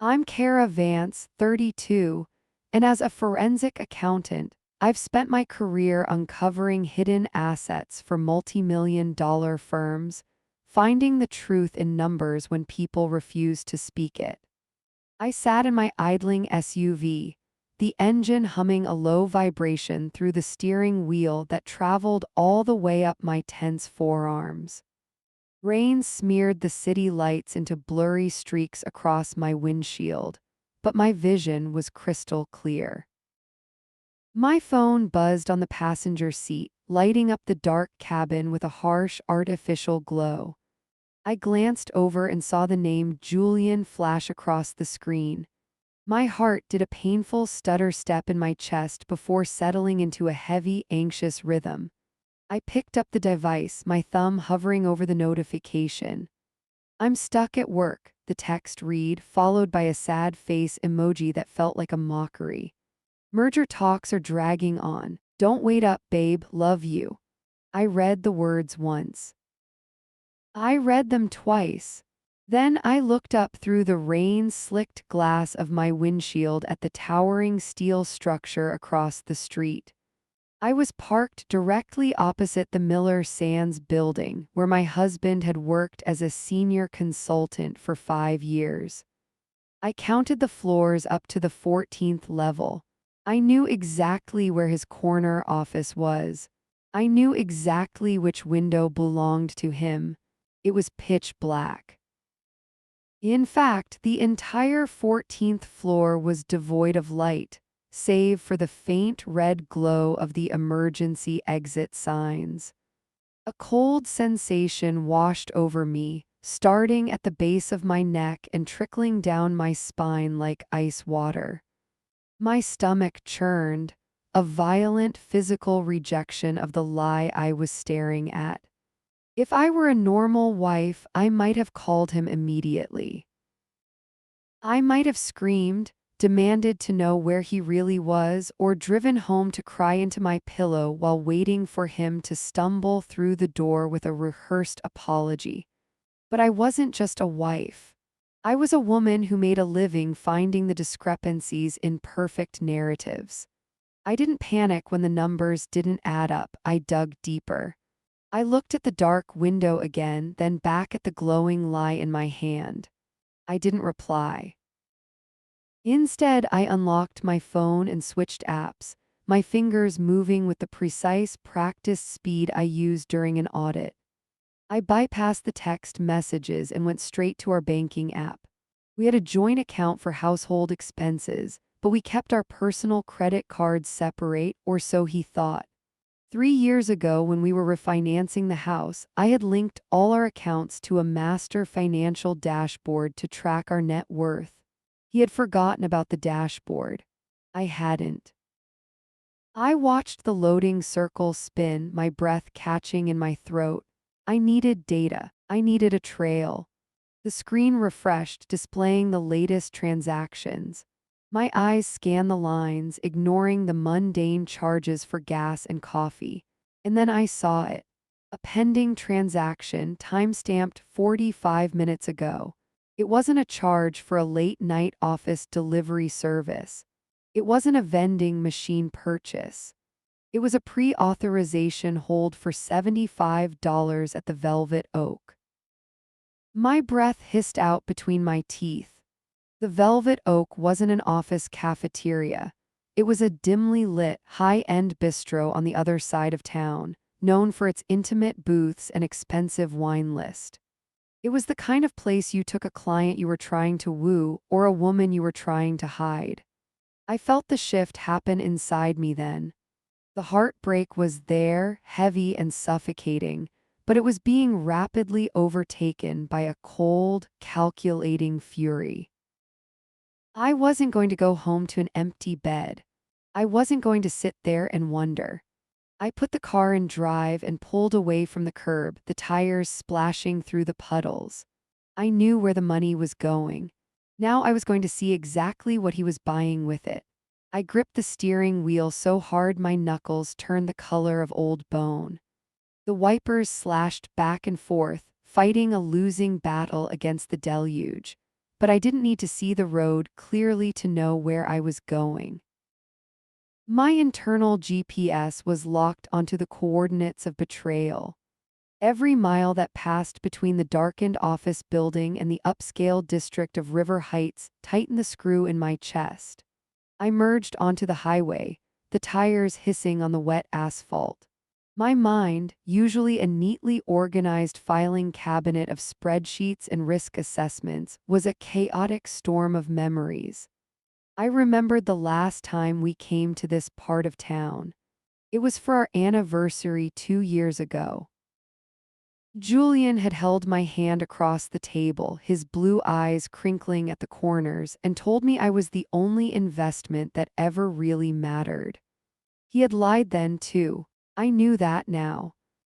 I'm Kara Vance, 32, and as a forensic accountant, I've spent my career uncovering hidden assets for multi-million-dollar firms, finding the truth in numbers when people refuse to speak it. I sat in my idling SUV, the engine humming a low vibration through the steering wheel that traveled all the way up my tense forearms. Rain smeared the city lights into blurry streaks across my windshield, but my vision was crystal clear. My phone buzzed on the passenger seat, lighting up the dark cabin with a harsh artificial glow. I glanced over and saw the name Julian flash across the screen. My heart did a painful stutter step in my chest before settling into a heavy, anxious rhythm. I picked up the device, my thumb hovering over the notification. "I'm stuck at work," the text read, followed by a sad face emoji that felt like a mockery. "Merger talks are dragging on. Don't wait up, babe, love you." I read the words once. I read them twice. Then I looked up through the rain-slicked glass of my windshield at the towering steel structure across the street. I was parked directly opposite the Miller Sands building, where my husband had worked as a senior consultant for 5 years. I counted the floors up to the 14th level. I knew exactly where his corner office was. I knew exactly which window belonged to him. It was pitch black. In fact, the entire 14th floor was devoid of light, save for the faint red glow of the emergency exit signs. A cold sensation washed over me, starting at the base of my neck and trickling down my spine like ice water. My stomach churned, a violent physical rejection of the lie I was staring at. If I were a normal wife, I might have called him immediately. I might have screamed, demanded to know where he really was, or driven home to cry into my pillow while waiting for him to stumble through the door with a rehearsed apology. But I wasn't just a wife. I was a woman who made a living finding the discrepancies in perfect narratives. I didn't panic when the numbers didn't add up. I dug deeper. I looked at the dark window again, then back at the glowing lie in my hand. I didn't reply. Instead, I unlocked my phone and switched apps, my fingers moving with the precise practiced speed I used during an audit. I bypassed the text messages and went straight to our banking app. We had a joint account for household expenses, but we kept our personal credit cards separate, or so he thought. 3 years ago, when we were refinancing the house, I had linked all our accounts to a master financial dashboard to track our net worth. He had forgotten about the dashboard. I hadn't. I watched the loading circle spin, my breath catching in my throat. I needed data. I needed a trail. The screen refreshed, displaying the latest transactions. My eyes scanned the lines, ignoring the mundane charges for gas and coffee. And then I saw it. A pending transaction, timestamped 45 minutes ago. It wasn't a charge for a late-night office delivery service. It wasn't a vending machine purchase. It was a pre-authorization hold for $75 at the Velvet Oak. My breath hissed out between my teeth. The Velvet Oak wasn't an office cafeteria. It was a dimly lit, high-end bistro on the other side of town, known for its intimate booths and expensive wine list. It was the kind of place you took a client you were trying to woo or a woman you were trying to hide. I felt the shift happen inside me then. The heartbreak was there, heavy and suffocating, but it was being rapidly overtaken by a cold, calculating fury. I wasn't going to go home to an empty bed. I wasn't going to sit there and wonder. I put the car in drive and pulled away from the curb, the tires splashing through the puddles. I knew where the money was going. Now I was going to see exactly what he was buying with it. I gripped the steering wheel so hard my knuckles turned the color of old bone. The wipers slashed back and forth, fighting a losing battle against the deluge. but I didn't need to see the road clearly to know where I was going. My internal GPS was locked onto the coordinates of betrayal. Every mile that passed between the darkened office building and the upscale district of River Heights tightened the screw in my chest. I merged onto the highway, the tires hissing on the wet asphalt. My mind, usually a neatly organized filing cabinet of spreadsheets and risk assessments, was a chaotic storm of memories. I remembered the last time we came to this part of town. It was for our anniversary 2 years ago. Julian had held my hand across the table, his blue eyes crinkling at the corners, and told me I was the only investment that ever really mattered. He had lied then, too. I knew that now.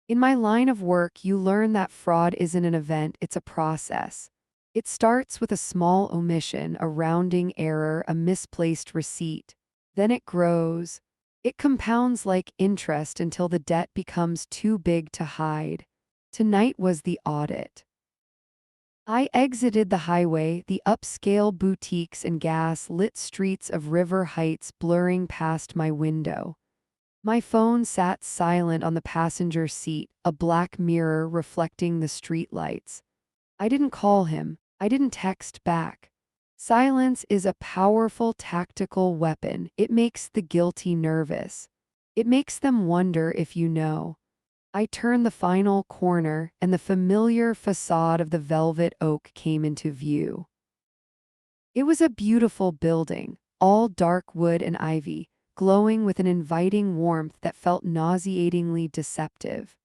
In my line of work, you learn that fraud isn't an event, it's a process. It starts with a small omission, a rounding error, a misplaced receipt. Then it grows. It compounds like interest until the debt becomes too big to hide. Tonight was the audit. I exited the highway, the upscale boutiques and gas-lit streets of River Heights blurring past my window. My phone sat silent on the passenger seat, a black mirror reflecting the streetlights. I didn't call him. I didn't text back. Silence is a powerful tactical weapon. It makes the guilty nervous. It makes them wonder if you know. I turned the final corner, and the familiar facade of the Velvet Oak came into view. It was a beautiful building, all dark wood and ivy, glowing with an inviting warmth that felt nauseatingly deceptive.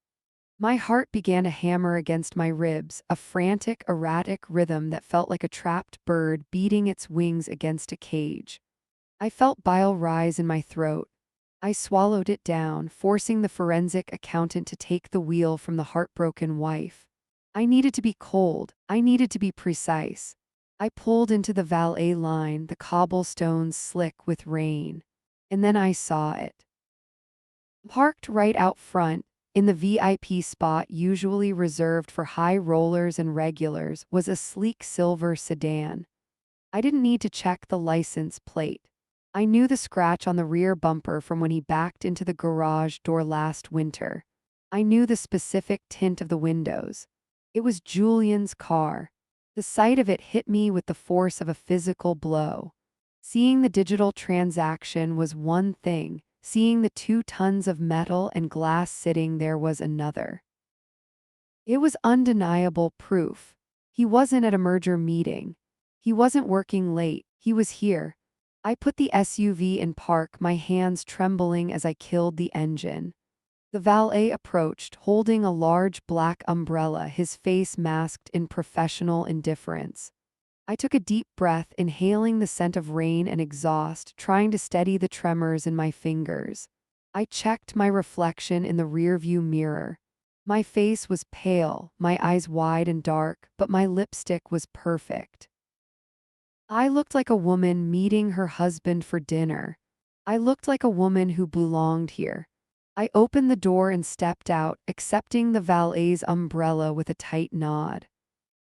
My heart began to hammer against my ribs, a frantic, erratic rhythm that felt like a trapped bird beating its wings against a cage. I felt bile rise in my throat. I swallowed it down, forcing the forensic accountant to take the wheel from the heartbroken wife. I needed to be cold. I needed to be precise. I pulled into the valet line, the cobblestones slick with rain. And then I saw it. Parked right out front, in the VIP spot usually reserved for high rollers and regulars, was a sleek silver sedan. I didn't need to check the license plate. I knew the scratch on the rear bumper from when he backed into the garage door last winter. I knew the specific tint of the windows. It was Julian's car. The sight of it hit me with the force of a physical blow. Seeing the digital transaction was one thing. Seeing the 2 tons of metal and glass sitting there was another. It was undeniable proof. He wasn't at a merger meeting. He wasn't working late. He was here. I put the SUV in park, my hands trembling as I killed the engine. The valet approached, holding a large black umbrella, his face masked in professional indifference. I took a deep breath, inhaling the scent of rain and exhaust, trying to steady the tremors in my fingers. I checked my reflection in the rearview mirror. My face was pale, my eyes wide and dark, but my lipstick was perfect. I looked like a woman meeting her husband for dinner. I looked like a woman who belonged here. I opened the door and stepped out, accepting the valet's umbrella with a tight nod.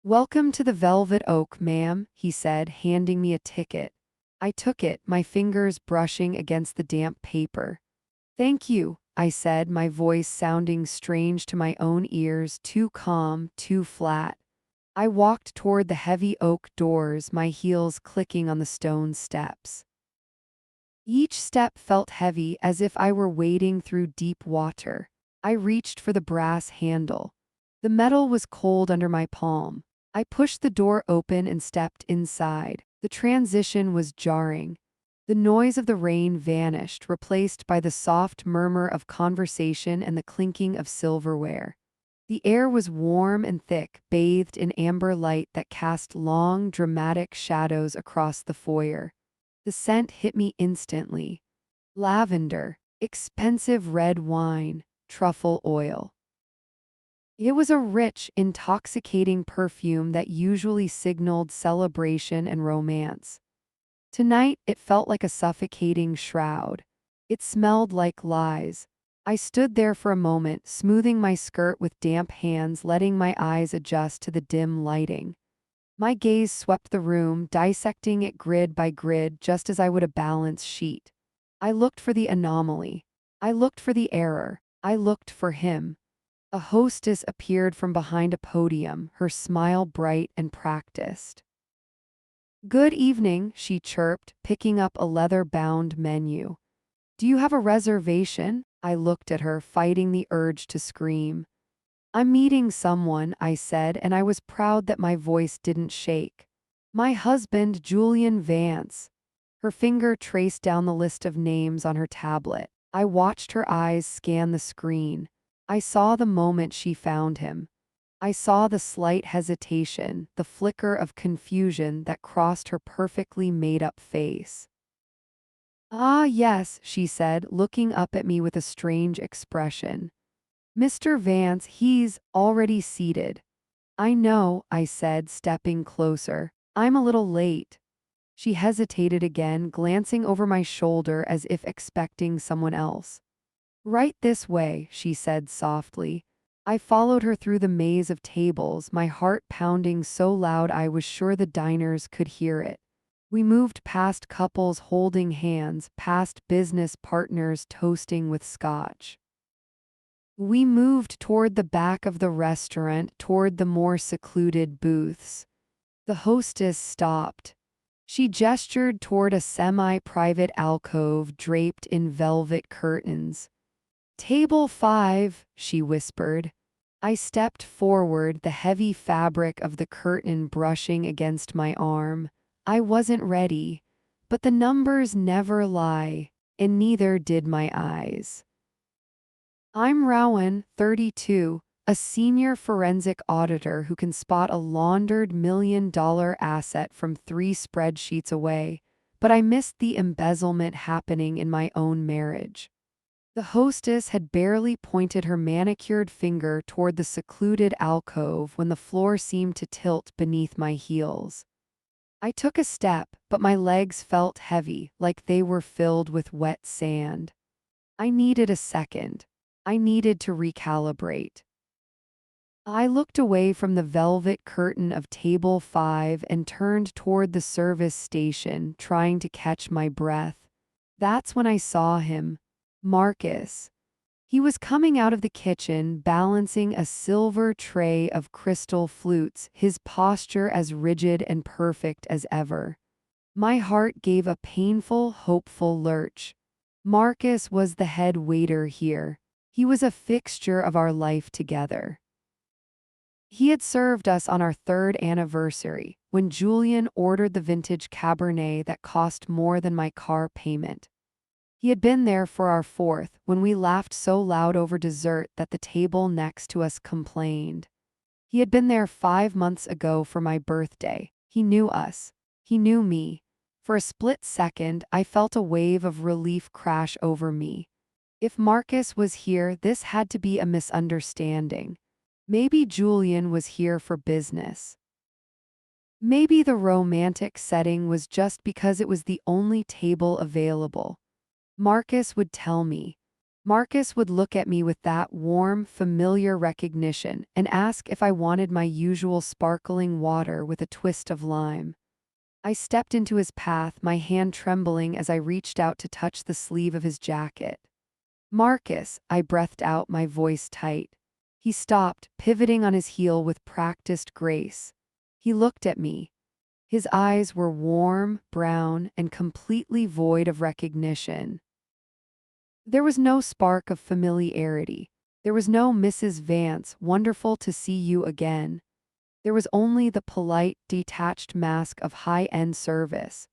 "Welcome to the Velvet Oak, ma'am," he said, handing me a ticket. I took it, my fingers brushing against the damp paper. "Thank you," I said, my voice sounding strange to my own ears, too calm, too flat. I walked toward the heavy oak doors, my heels clicking on the stone steps. Each step felt heavy, as if I were wading through deep water. I reached for the brass handle. The metal was cold under my palm. I pushed the door open and stepped inside. The transition was jarring. The noise of the rain vanished, replaced by the soft murmur of conversation and the clinking of silverware. The air was warm and thick, bathed in amber light that cast long, dramatic shadows across the foyer. The scent hit me instantly. Lavender, expensive red wine, truffle oil. It was a rich, intoxicating perfume that usually signaled celebration and romance. Tonight, it felt like a suffocating shroud. It smelled like lies. I stood there for a moment, smoothing my skirt with damp hands, letting my eyes adjust to the dim lighting. My gaze swept the room, dissecting it grid by grid just as I would a balance sheet. I looked for the anomaly. I looked for the error. I looked for him. A hostess appeared from behind a podium, her smile bright and practiced. "Good evening," she chirped, picking up a leather-bound menu. "Do you have a reservation?" I looked at her, fighting the urge to scream. "I'm meeting someone," I said, and I was proud that my voice didn't shake. "My husband, Julian Vance." Her finger traced down the list of names on her tablet. I watched her eyes scan the screen. I saw the moment she found him. I saw the slight hesitation, the flicker of confusion that crossed her perfectly made-up face. "Ah, yes," she said, looking up at me with a strange expression. "Mr. Vance, he's already seated." "I know," I said, stepping closer. "I'm a little late." She hesitated again, glancing over my shoulder as if expecting someone else. "Right this way," she said softly. I followed her through the maze of tables, my heart pounding so loud I was sure the diners could hear it. We moved past couples holding hands, past business partners toasting with scotch. We moved toward the back of the restaurant, toward the more secluded booths. The hostess stopped. She gestured toward a semi-private alcove draped in velvet curtains. "Table 5, she whispered. I stepped forward, the heavy fabric of the curtain brushing against my arm. I wasn't ready, but the numbers never lie, and neither did my eyes. "I'm Rowan, 32, a senior forensic auditor who can spot a laundered $1 million asset from 3 spreadsheets away, but I missed the embezzlement happening in my own marriage." The hostess had barely pointed her manicured finger toward the secluded alcove when the floor seemed to tilt beneath my heels. I took a step, but my legs felt heavy, like they were filled with wet sand. I needed a second. I needed to recalibrate. I looked away from the velvet curtain of table 5 and turned toward the service station, trying to catch my breath. That's when I saw him. Marcus. He was coming out of the kitchen, balancing a silver tray of crystal flutes, his posture as rigid and perfect as ever. My heart gave a painful, hopeful lurch. Marcus was the head waiter here. He was a fixture of our life together. He had served us on our 3rd anniversary, when Julian ordered the vintage Cabernet that cost more than my car payment. He had been there for our 4th, when we laughed so loud over dessert that the table next to us complained. He had been there 5 months ago for my birthday. He knew us. He knew me. For a split second, I felt a wave of relief crash over me. If Marcus was here, this had to be a misunderstanding. Maybe Julian was here for business. Maybe the romantic setting was just because it was the only table available. Marcus would tell me. Marcus would look at me with that warm, familiar recognition and ask if I wanted my usual sparkling water with a twist of lime. I stepped into his path, my hand trembling as I reached out to touch the sleeve of his jacket. "Marcus," I breathed out, my voice tight. He stopped, pivoting on his heel with practiced grace. He looked at me. His eyes were warm, brown, and completely void of recognition. There was no spark of familiarity. There was no "Mrs. Vance, wonderful to see you again." There was only the polite, detached mask of high-end service.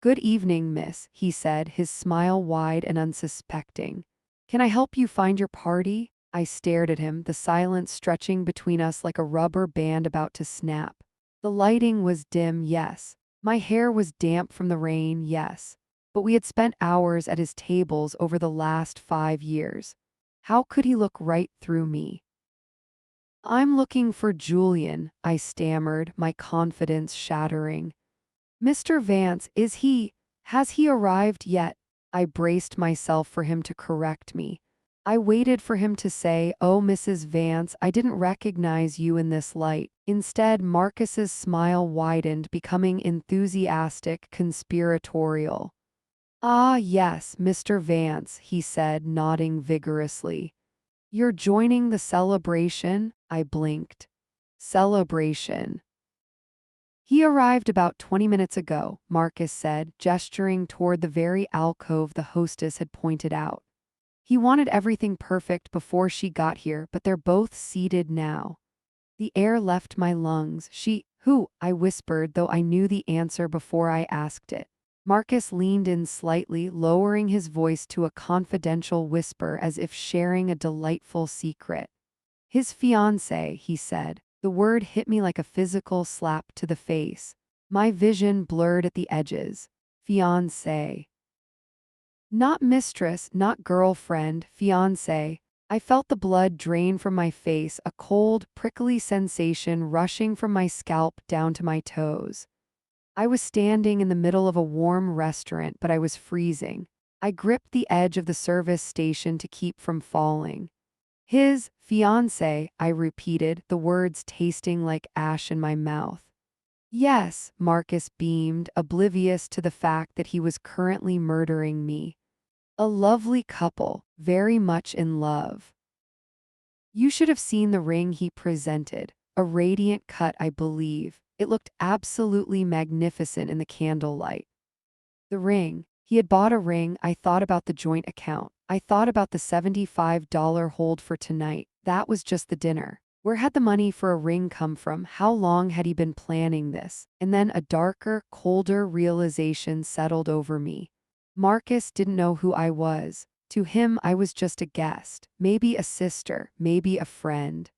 "Good evening, miss," he said, his smile wide and unsuspecting. "Can I help you find your party?" I stared at him, the silence stretching between us like a rubber band about to snap. The lighting was dim, yes. My hair was damp from the rain, yes. But we had spent hours at his tables over the last 5 years. How could he look right through me? "I'm looking for Julian," I stammered, my confidence shattering. "Mr. Vance, has he arrived yet?" I braced myself for him to correct me. I waited for him to say, "Oh, Mrs. Vance, I didn't recognize you in this light." Instead, Marcus's smile widened, becoming enthusiastic, conspiratorial. "Ah, yes, Mr. Vance," he said, nodding vigorously. "You're joining the celebration?" I blinked. "Celebration." "He arrived about 20 minutes ago," Marcus said, gesturing toward the very alcove the hostess had pointed out. "He wanted everything perfect before she got here, but they're both seated now." The air left my lungs. Who? I whispered, though I knew the answer before I asked it. Marcus leaned in slightly, lowering his voice to a confidential whisper as if sharing a delightful secret. "His fiancée," he said. The word hit me like a physical slap to the face. My vision blurred at the edges. Fiancée. Not mistress, not girlfriend, fiancé. I felt the blood drain from my face, a cold, prickly sensation rushing from my scalp down to my toes. I was standing in the middle of a warm restaurant, but I was freezing. I gripped the edge of the service station to keep from falling. "His fiancé," I repeated, the words tasting like ash in my mouth. "Yes," Marcus beamed, oblivious to the fact that he was currently murdering me. "A lovely couple, very much in love." You should have seen the ring he presented. A radiant cut, I believe. It looked absolutely magnificent in the candlelight. The ring. He had bought a ring. I thought about the joint account. I thought about the $75 hold for tonight. That was just the dinner. Where had the money for a ring come from? How long had he been planning this? And then a darker, colder realization settled over me. Marcus didn't know who I was. To him, I was just a guest, maybe a sister, maybe a friend.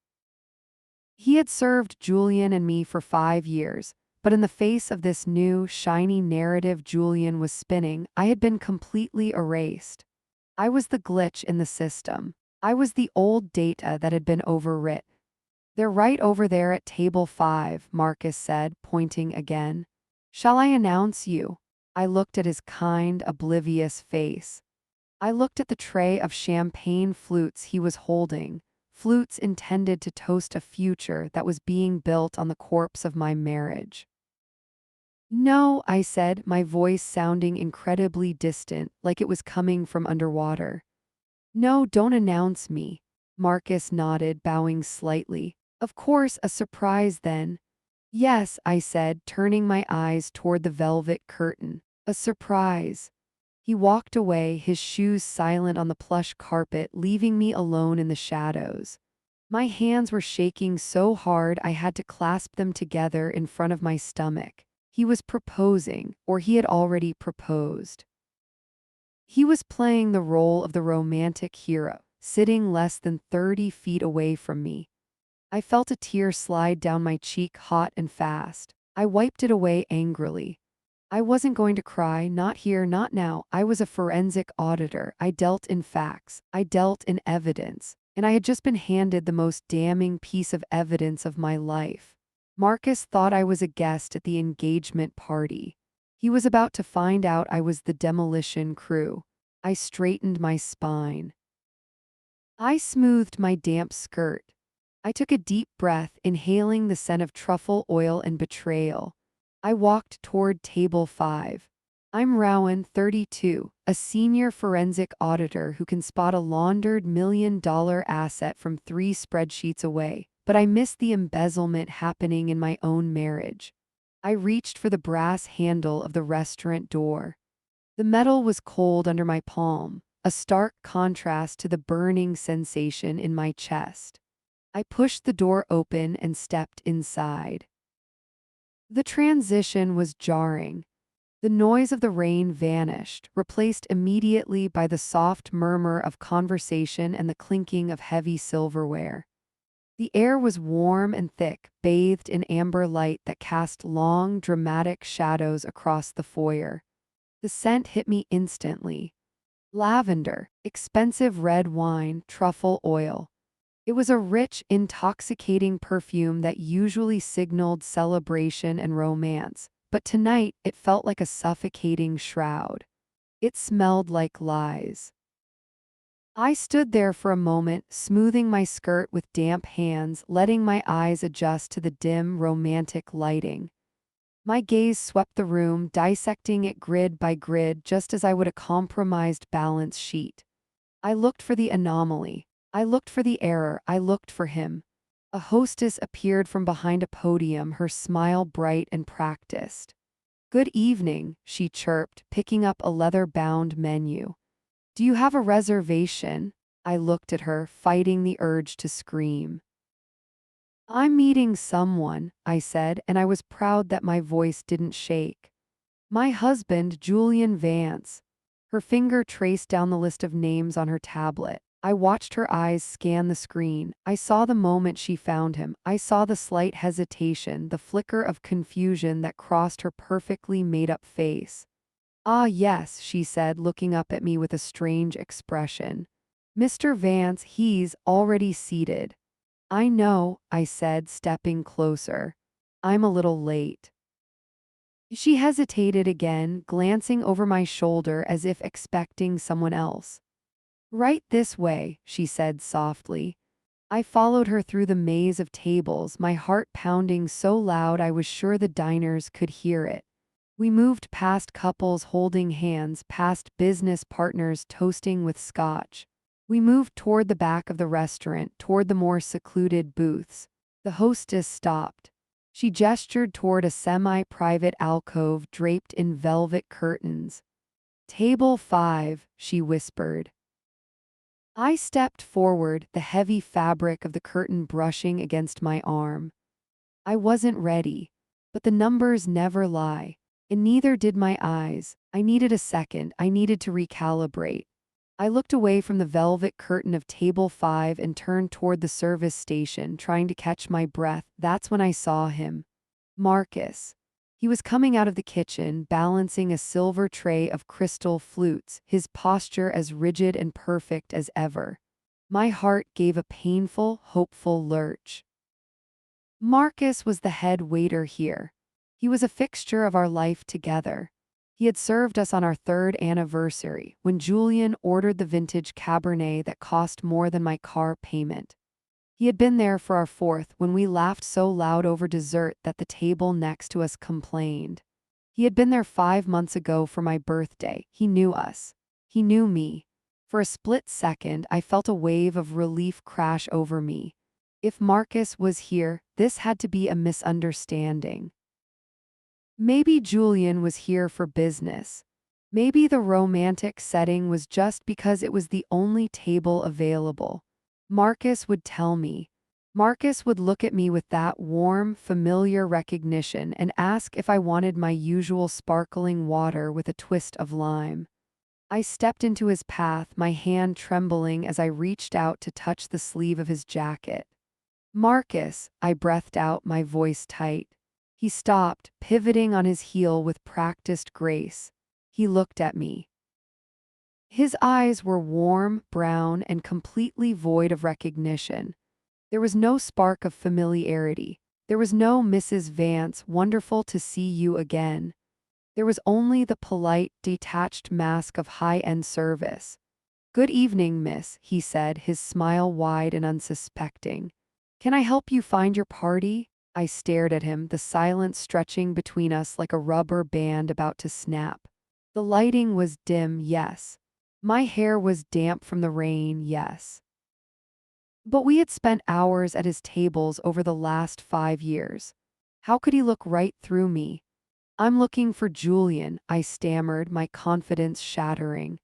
He had served Julian and me for 5 years, but in the face of this new, shiny narrative Julian was spinning, I had been completely erased. I was the glitch in the system. I was the old data that had been overwrit. "They're right over there at table 5, Marcus said, pointing again. "Shall I announce you?" I looked at his kind, oblivious face. I looked at the tray of champagne flutes he was holding, flutes intended to toast a future that was being built on the corpse of my marriage. "No," I said, my voice sounding incredibly distant, like it was coming from underwater. "No, don't announce me." Marcus nodded, bowing slightly. "Of course, a surprise then." "Yes," I said, turning my eyes toward the velvet curtain. "A surprise." He walked away, his shoes silent on the plush carpet, leaving me alone in the shadows. My hands were shaking so hard I had to clasp them together in front of my stomach. He was proposing, or he had already proposed. He was playing the role of the romantic hero, sitting less than 30 feet away from me. I felt a tear slide down my cheek, hot and fast. I wiped it away angrily. I wasn't going to cry, not here, not now. I was a forensic auditor. I dealt in facts. I dealt in evidence. And I had just been handed the most damning piece of evidence of my life. Marcus thought I was a guest at the engagement party. He was about to find out I was the demolition crew. I straightened my spine. I smoothed my damp skirt. I took a deep breath, inhaling the scent of truffle oil and betrayal. I walked toward table 5. I'm Rowan, 32, a senior forensic auditor who can spot a laundered $1 million asset from 3 spreadsheets away, but I missed the embezzlement happening in my own marriage. I reached for the brass handle of the restaurant door. The metal was cold under my palm, a stark contrast to the burning sensation in my chest. I pushed the door open and stepped inside. The transition was jarring. The noise of the rain vanished, replaced immediately by the soft murmur of conversation and the clinking of heavy silverware. The air was warm and thick, bathed in amber light that cast long, dramatic shadows across the foyer. The scent hit me instantly. Lavender, expensive red wine, truffle oil. It was a rich, intoxicating perfume that usually signaled celebration and romance, but tonight it felt like a suffocating shroud. It smelled like lies. I stood there for a moment, smoothing my skirt with damp hands, letting my eyes adjust to the dim, romantic lighting. My gaze swept the room, dissecting it grid by grid just as I would a compromised balance sheet. I looked for the anomaly. I looked for the error. I looked for him. A hostess appeared from behind a podium, her smile bright and practiced. "Good evening," she chirped, picking up a leather-bound menu. "Do you have a reservation?" I looked at her, fighting the urge to scream. "I'm meeting someone," I said, and I was proud that my voice didn't shake. "My husband, Julian Vance." Her finger traced down the list of names on her tablet. I watched her eyes scan the screen. I saw the moment she found him. I saw the slight hesitation, the flicker of confusion that crossed her perfectly made-up face. "Ah, yes," she said, looking up at me with a strange expression. "Mr. Vance, he's already seated." "I know," I said, stepping closer. "I'm a little late." She hesitated again, glancing over my shoulder as if expecting someone else. "Right this way," she said softly. I followed her through the maze of tables, my heart pounding so loud I was sure the diners could hear it. We moved past couples holding hands, past business partners toasting with scotch. We moved toward the back of the restaurant, toward the more secluded booths. The hostess stopped. She gestured toward a semi-private alcove draped in velvet curtains. "Table 5, she whispered. I stepped forward, the heavy fabric of the curtain brushing against my arm. I wasn't ready. But the numbers never lie. And neither did my eyes. I needed a second. I needed to recalibrate. I looked away from the velvet curtain of table 5 and turned toward the service station, trying to catch my breath. That's when I saw him. Marcus. He was coming out of the kitchen, balancing a silver tray of crystal flutes, his posture as rigid and perfect as ever. My heart gave a painful, hopeful lurch. Marcus was the head waiter here. He was a fixture of our life together. He had served us on our 3rd anniversary, when Julian ordered the vintage Cabernet that cost more than my car payment. He had been there for our 4th, when we laughed so loud over dessert that the table next to us complained. He had been there 5 months ago for my birthday. He knew us. He knew me. For a split second, I felt a wave of relief crash over me. If Marcus was here, this had to be a misunderstanding. Maybe Julian was here for business. Maybe the romantic setting was just because it was the only table available. Marcus would tell me. Marcus would look at me with that warm, familiar recognition and ask if I wanted my usual sparkling water with a twist of lime. I stepped into his path, my hand trembling as I reached out to touch the sleeve of his jacket. "Marcus," I breathed out, my voice tight. He stopped, pivoting on his heel with practiced grace. He looked at me. His eyes were warm, brown, and completely void of recognition. There was no spark of familiarity. There was no "Mrs. Vance, wonderful to see you again." There was only the polite, detached mask of high-end service. "Good evening, miss," he said, his smile wide and unsuspecting. "Can I help you find your party?" I stared at him, the silence stretching between us like a rubber band about to snap. The lighting was dim, yes. My hair was damp from the rain, yes. But we had spent hours at his tables over the last 5 years. How could he look right through me? "I'm looking for Julian," I stammered, my confidence shattering.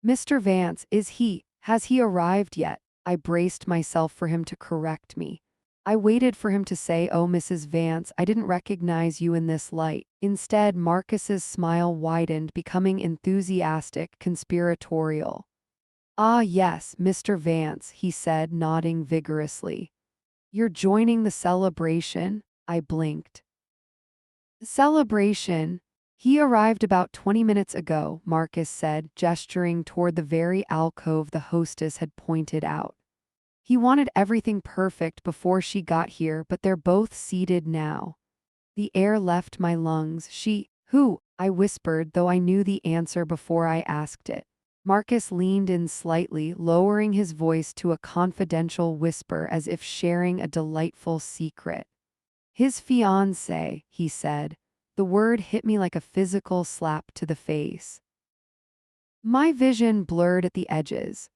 "Mr. Vance, has he arrived yet?" I braced myself for him to correct me. I waited for him to say, "Oh, Mrs. Vance, I didn't recognize you in this light." Instead, Marcus's smile widened, becoming enthusiastic, conspiratorial. "Ah, yes, Mr. Vance," he said, nodding vigorously. "You're joining the celebration?" I blinked. "Celebration?" "He arrived about 20 minutes ago," Marcus said, gesturing toward the very alcove the hostess had pointed out. "He wanted everything perfect before she got here, but they're both seated now." The air left my lungs. "Who?" I whispered, though I knew the answer before I asked it. Marcus leaned in slightly, lowering his voice to a confidential whisper as if sharing a delightful secret. His fiancée, he said. The word hit me like a physical slap to the face. My vision blurred at the edges.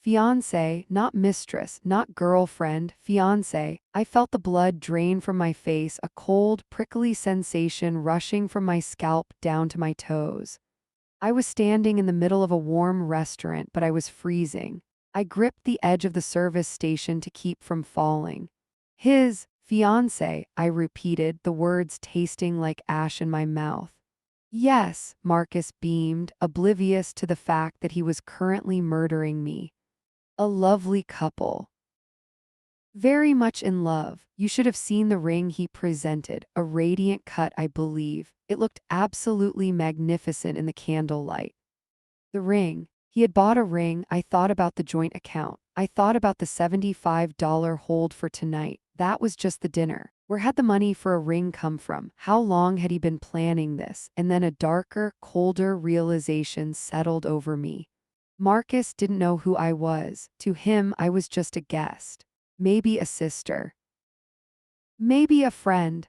Fiancé, not mistress, not girlfriend, fiancé. I felt the blood drain from my face, a cold, prickly sensation rushing from my scalp down to my toes. I was standing in the middle of a warm restaurant, but I was freezing. I gripped the edge of the service station to keep from falling. His fiancé, I repeated, the words tasting like ash in my mouth. Yes, Marcus beamed, oblivious to the fact that he was currently murdering me. A lovely couple. Very much in love. You should have seen the ring he presented, a radiant cut, I believe. It looked absolutely magnificent in the candlelight. The ring. He had bought a ring. I thought about the joint account. I thought about the $75 hold for tonight. That was just the dinner. Where had the money for a ring come from? How long had he been planning this? And then a darker, colder realization settled over me. Marcus didn't know who I was. To him, I was just a guest. Maybe a sister. Maybe a friend.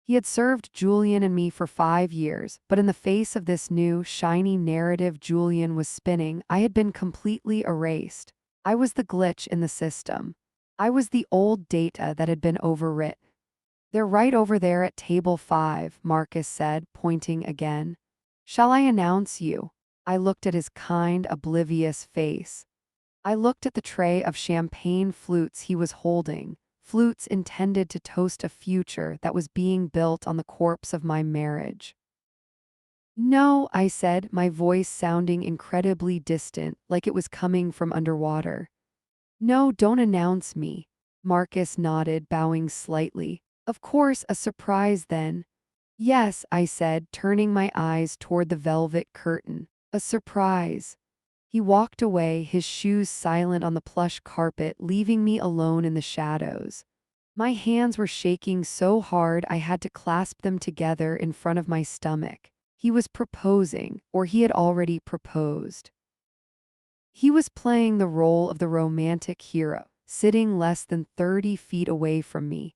He had served Julian and me for 5 years, but in the face of this new, shiny narrative Julian was spinning, I had been completely erased. I was the glitch in the system. I was the old data that had been overwritten. They're right over there at table 5, Marcus said, pointing again. Shall I announce you? I looked at his kind, oblivious face. I looked at the tray of champagne flutes he was holding, flutes intended to toast a future that was being built on the corpse of my marriage. No, I said, my voice sounding incredibly distant, like it was coming from underwater. No, don't announce me. Marcus nodded, bowing slightly. Of course, a surprise then. Yes, I said, turning my eyes toward the velvet curtain. A surprise. He walked away, his shoes silent on the plush carpet, leaving me alone in the shadows. My hands were shaking so hard I had to clasp them together in front of my stomach. He was proposing, or he had already proposed. He was playing the role of the romantic hero, sitting less than 30 feet away from me.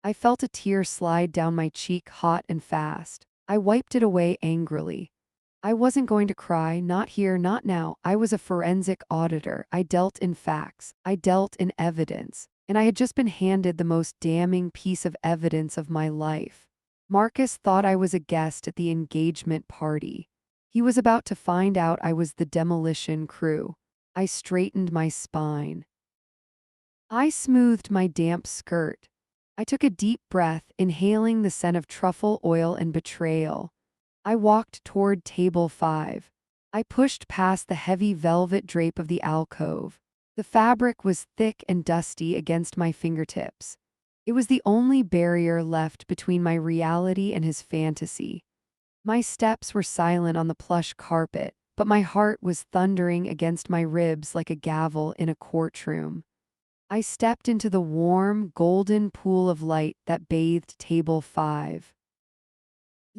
I felt a tear slide down my cheek hot and fast. I wiped it away angrily. I wasn't going to cry, not here, not now. I was a forensic auditor. I dealt in facts. I dealt in evidence. And I had just been handed the most damning piece of evidence of my life. Marcus thought I was a guest at the engagement party. He was about to find out I was the demolition crew. I straightened my spine. I smoothed my damp skirt. I took a deep breath, inhaling the scent of truffle oil and betrayal. I walked toward table 5. I pushed past the heavy velvet drape of the alcove. The fabric was thick and dusty against my fingertips. It was the only barrier left between my reality and his fantasy. My steps were silent on the plush carpet, but my heart was thundering against my ribs like a gavel in a courtroom. I stepped into the warm, golden pool of light that bathed table 5.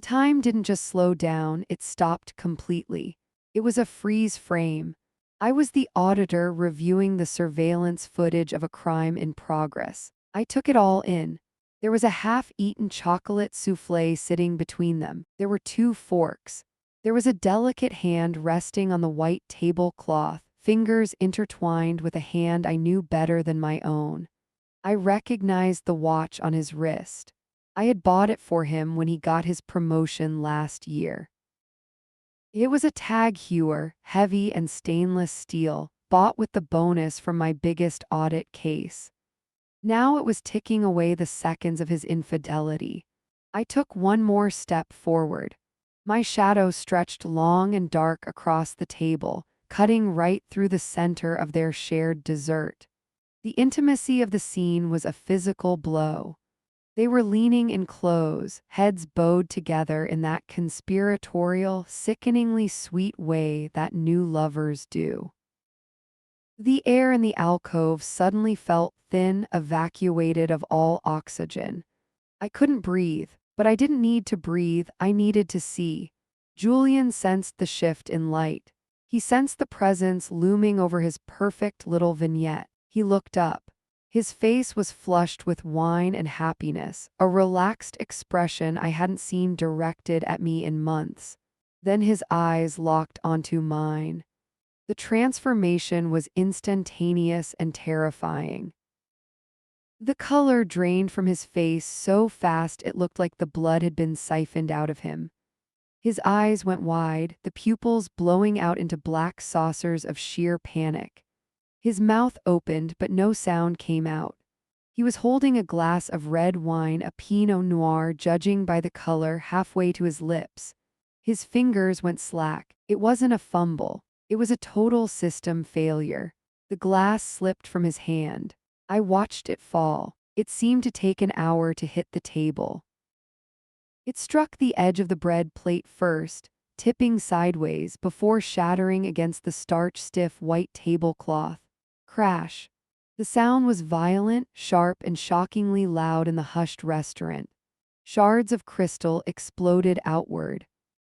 Time didn't just slow down, it stopped completely. It was a freeze frame. I was the auditor reviewing the surveillance footage of a crime in progress. I took it all in. There was a half-eaten chocolate soufflé sitting between them. There were 2 forks. There was a delicate hand resting on the white tablecloth, fingers intertwined with a hand I knew better than my own. I recognized the watch on his wrist. I had bought it for him when he got his promotion last year. It was a Tag Heuer, heavy and stainless steel, bought with the bonus from my biggest audit case. Now it was ticking away the seconds of his infidelity. I took one more step forward. My shadow stretched long and dark across the table, cutting right through the center of their shared dessert. The intimacy of the scene was a physical blow. They were leaning in close, heads bowed together in that conspiratorial, sickeningly sweet way that new lovers do. The air in the alcove suddenly felt thin, evacuated of all oxygen. I couldn't breathe, but I didn't need to breathe, I needed to see. Julian sensed the shift in light. He sensed the presence looming over his perfect little vignette. He looked up. His face was flushed with wine and happiness, a relaxed expression I hadn't seen directed at me in months. Then his eyes locked onto mine. The transformation was instantaneous and terrifying. The color drained from his face so fast it looked like the blood had been siphoned out of him. His eyes went wide, the pupils blowing out into black saucers of sheer panic. His mouth opened, but no sound came out. He was holding a glass of red wine, a Pinot Noir, judging by the color, halfway to his lips. His fingers went slack. It wasn't a fumble. It was a total system failure. The glass slipped from his hand. I watched it fall. It seemed to take an hour to hit the table. It struck the edge of the bread plate first, tipping sideways before shattering against the starch-stiff white tablecloth. Crash. The sound was violent, sharp, and shockingly loud in the hushed restaurant. Shards of crystal exploded outward.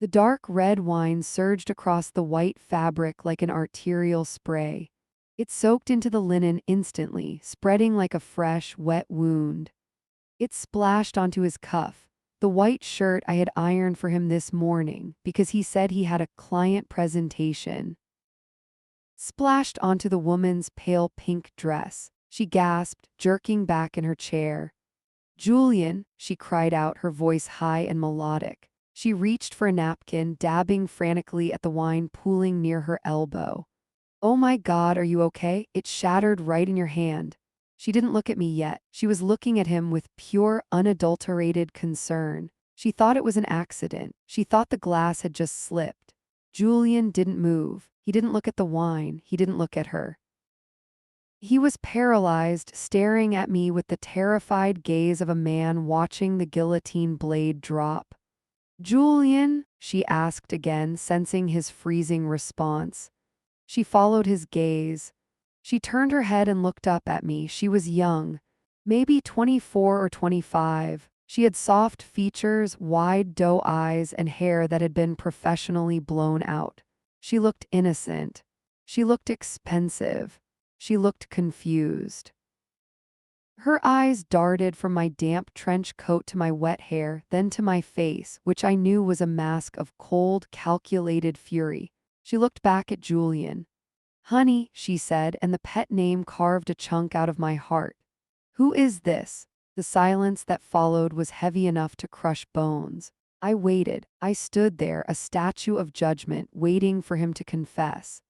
The dark red wine surged across the white fabric like an arterial spray. It soaked into the linen instantly, spreading like a fresh, wet wound. It splashed onto his cuff, the white shirt I had ironed for him this morning because he said he had a client presentation. Splashed onto the woman's pale pink dress. She gasped, jerking back in her chair. "Julian," she cried out, her voice high and melodic. She reached for a napkin, dabbing frantically at the wine pooling near her elbow. "Oh my God, are you okay? It shattered right in your hand." She didn't look at me yet. She was looking at him with pure, unadulterated concern. She thought it was an accident. She thought the glass had just slipped. Julian didn't move. He didn't look at the wine. He didn't look at her. He was paralyzed, staring at me with the terrified gaze of a man watching the guillotine blade drop. "Julian?" she asked again, sensing his freezing response. She followed his gaze. She turned her head and looked up at me. She was young, maybe 24 or 25. She had soft features, wide doe eyes, and hair that had been professionally blown out. She looked innocent. She looked expensive. She looked confused. Her eyes darted from my damp trench coat to my wet hair, then to my face, which I knew was a mask of cold, calculated fury. She looked back at Julian. "Honey," she said, and the pet name carved a chunk out of my heart. "Who is this?" The silence that followed was heavy enough to crush bones. I waited. I stood there, a statue of judgment, waiting for him to confess.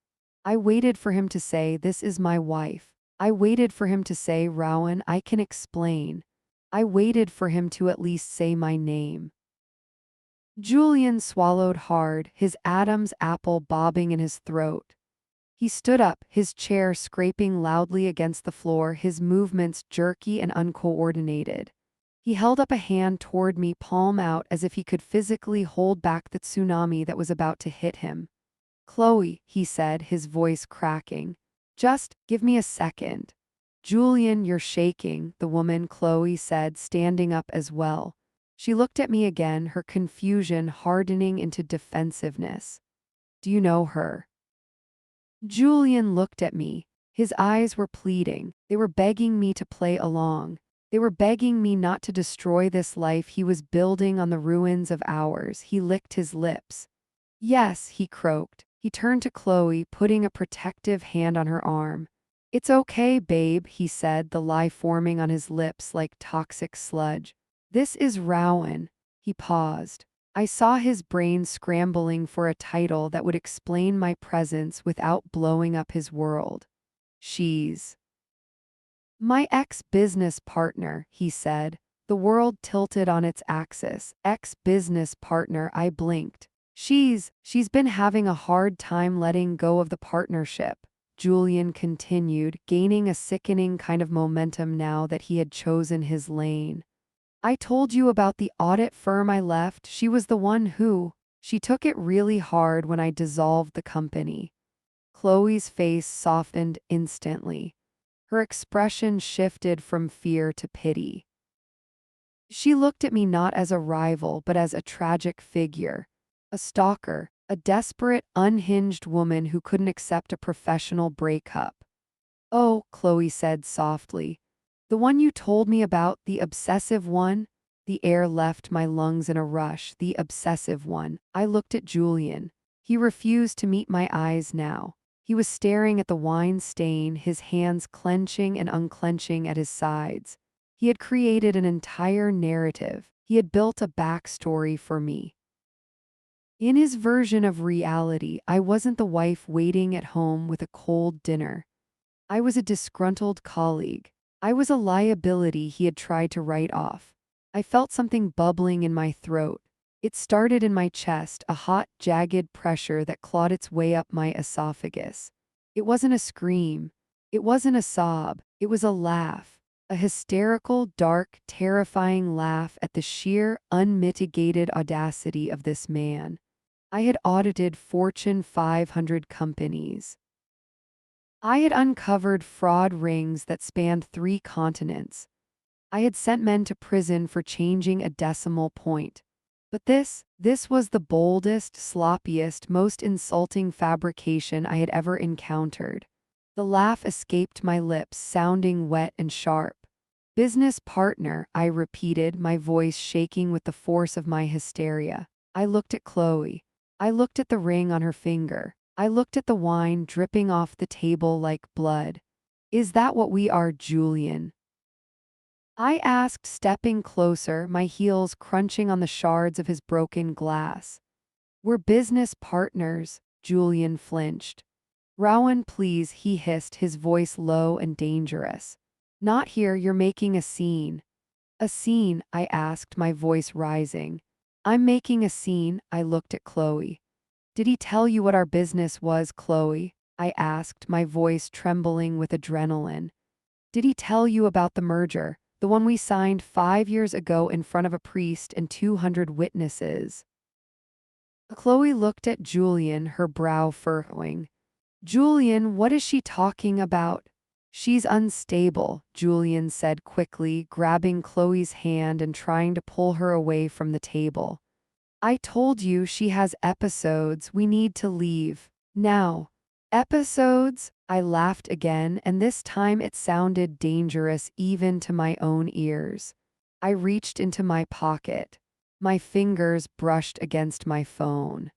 I waited for him to say, "This is my wife." I waited for him to say, "Rowan, I can explain." I waited for him to at least say my name. Julian swallowed hard, his Adam's apple bobbing in his throat. He stood up, his chair scraping loudly against the floor, his movements jerky and uncoordinated. He held up a hand toward me, palm out, as if he could physically hold back the tsunami that was about to hit him. "Chloe," he said, his voice cracking. "Just give me a second." "Julian, you're shaking," the woman, Chloe, said, standing up as well. She looked at me again, her confusion hardening into defensiveness. "Do you know her?" Julian looked at me. His eyes were pleading. They were begging me to play along. They were begging me not to destroy this life he was building on the ruins of ours. He licked his lips. "Yes," he croaked. He turned to Chloe, putting a protective hand on her arm. "It's okay, babe," he said, the lie forming on his lips like toxic sludge. "This is Rowan." He paused. I saw his brain scrambling for a title that would explain my presence without blowing up his world. "She's my ex-business partner," he said. The world tilted on its axis. "Ex-business partner," I blinked. She's been having a hard time letting go of the partnership," Julian continued, gaining a sickening kind of momentum now that he had chosen his lane. "I told you about the audit firm I left. She was the one who, she took it really hard when I dissolved the company." Chloe's face softened instantly. Her expression shifted from fear to pity. She looked at me not as a rival but as a tragic figure. A stalker, A desperate, unhinged woman who couldn't accept a professional breakup. Oh, Chloe said softly. The one you told me about, the obsessive one? The air left my lungs in a rush. The obsessive one. I looked at Julian. He refused to meet my eyes now. He was staring at the wine stain, his hands clenching and unclenching at his sides. He had created an entire narrative. He had built a backstory for me. In his version of reality, I wasn't the wife waiting at home with a cold dinner. I was a disgruntled colleague. I was a liability he had tried to write off. I felt something bubbling in my throat. It started in my chest, a hot, jagged pressure that clawed its way up my esophagus. It wasn't a scream. It wasn't a sob. It was a laugh. A hysterical, dark, terrifying laugh at the sheer, unmitigated audacity of this man. I had audited Fortune 500 companies. I had uncovered fraud rings that spanned 3 continents. I had sent men to prison for changing a decimal point. But this was the boldest, sloppiest, most insulting fabrication I had ever encountered. The laugh escaped my lips, sounding wet and sharp. Business partner, I repeated, my voice shaking with the force of my hysteria. I looked at Chloe. I looked at the ring on her finger. I looked at the wine dripping off the table like blood. Is that what we are, Julian? I asked, stepping closer, my heels crunching on the shards of his broken glass. We're business partners, Julian flinched. Rowan, please, he hissed, his voice low and dangerous. Not here, you're making a scene. A scene, I asked, my voice rising. I'm making a scene, I looked at Chloe. Did he tell you what our business was, Chloe? I asked, my voice trembling with adrenaline. Did he tell you about the merger? The one we signed 5 years ago in front of a priest and 200 witnesses. Chloe looked at Julian, her brow furrowing. Julian, what is she talking about? She's unstable, Julian said quickly, grabbing Chloe's hand and trying to pull her away from the table. I told you she has episodes. We need to leave. Now. Episodes? I laughed again, and this time it sounded dangerous even to my own ears. I reached into my pocket. My fingers brushed against my phone.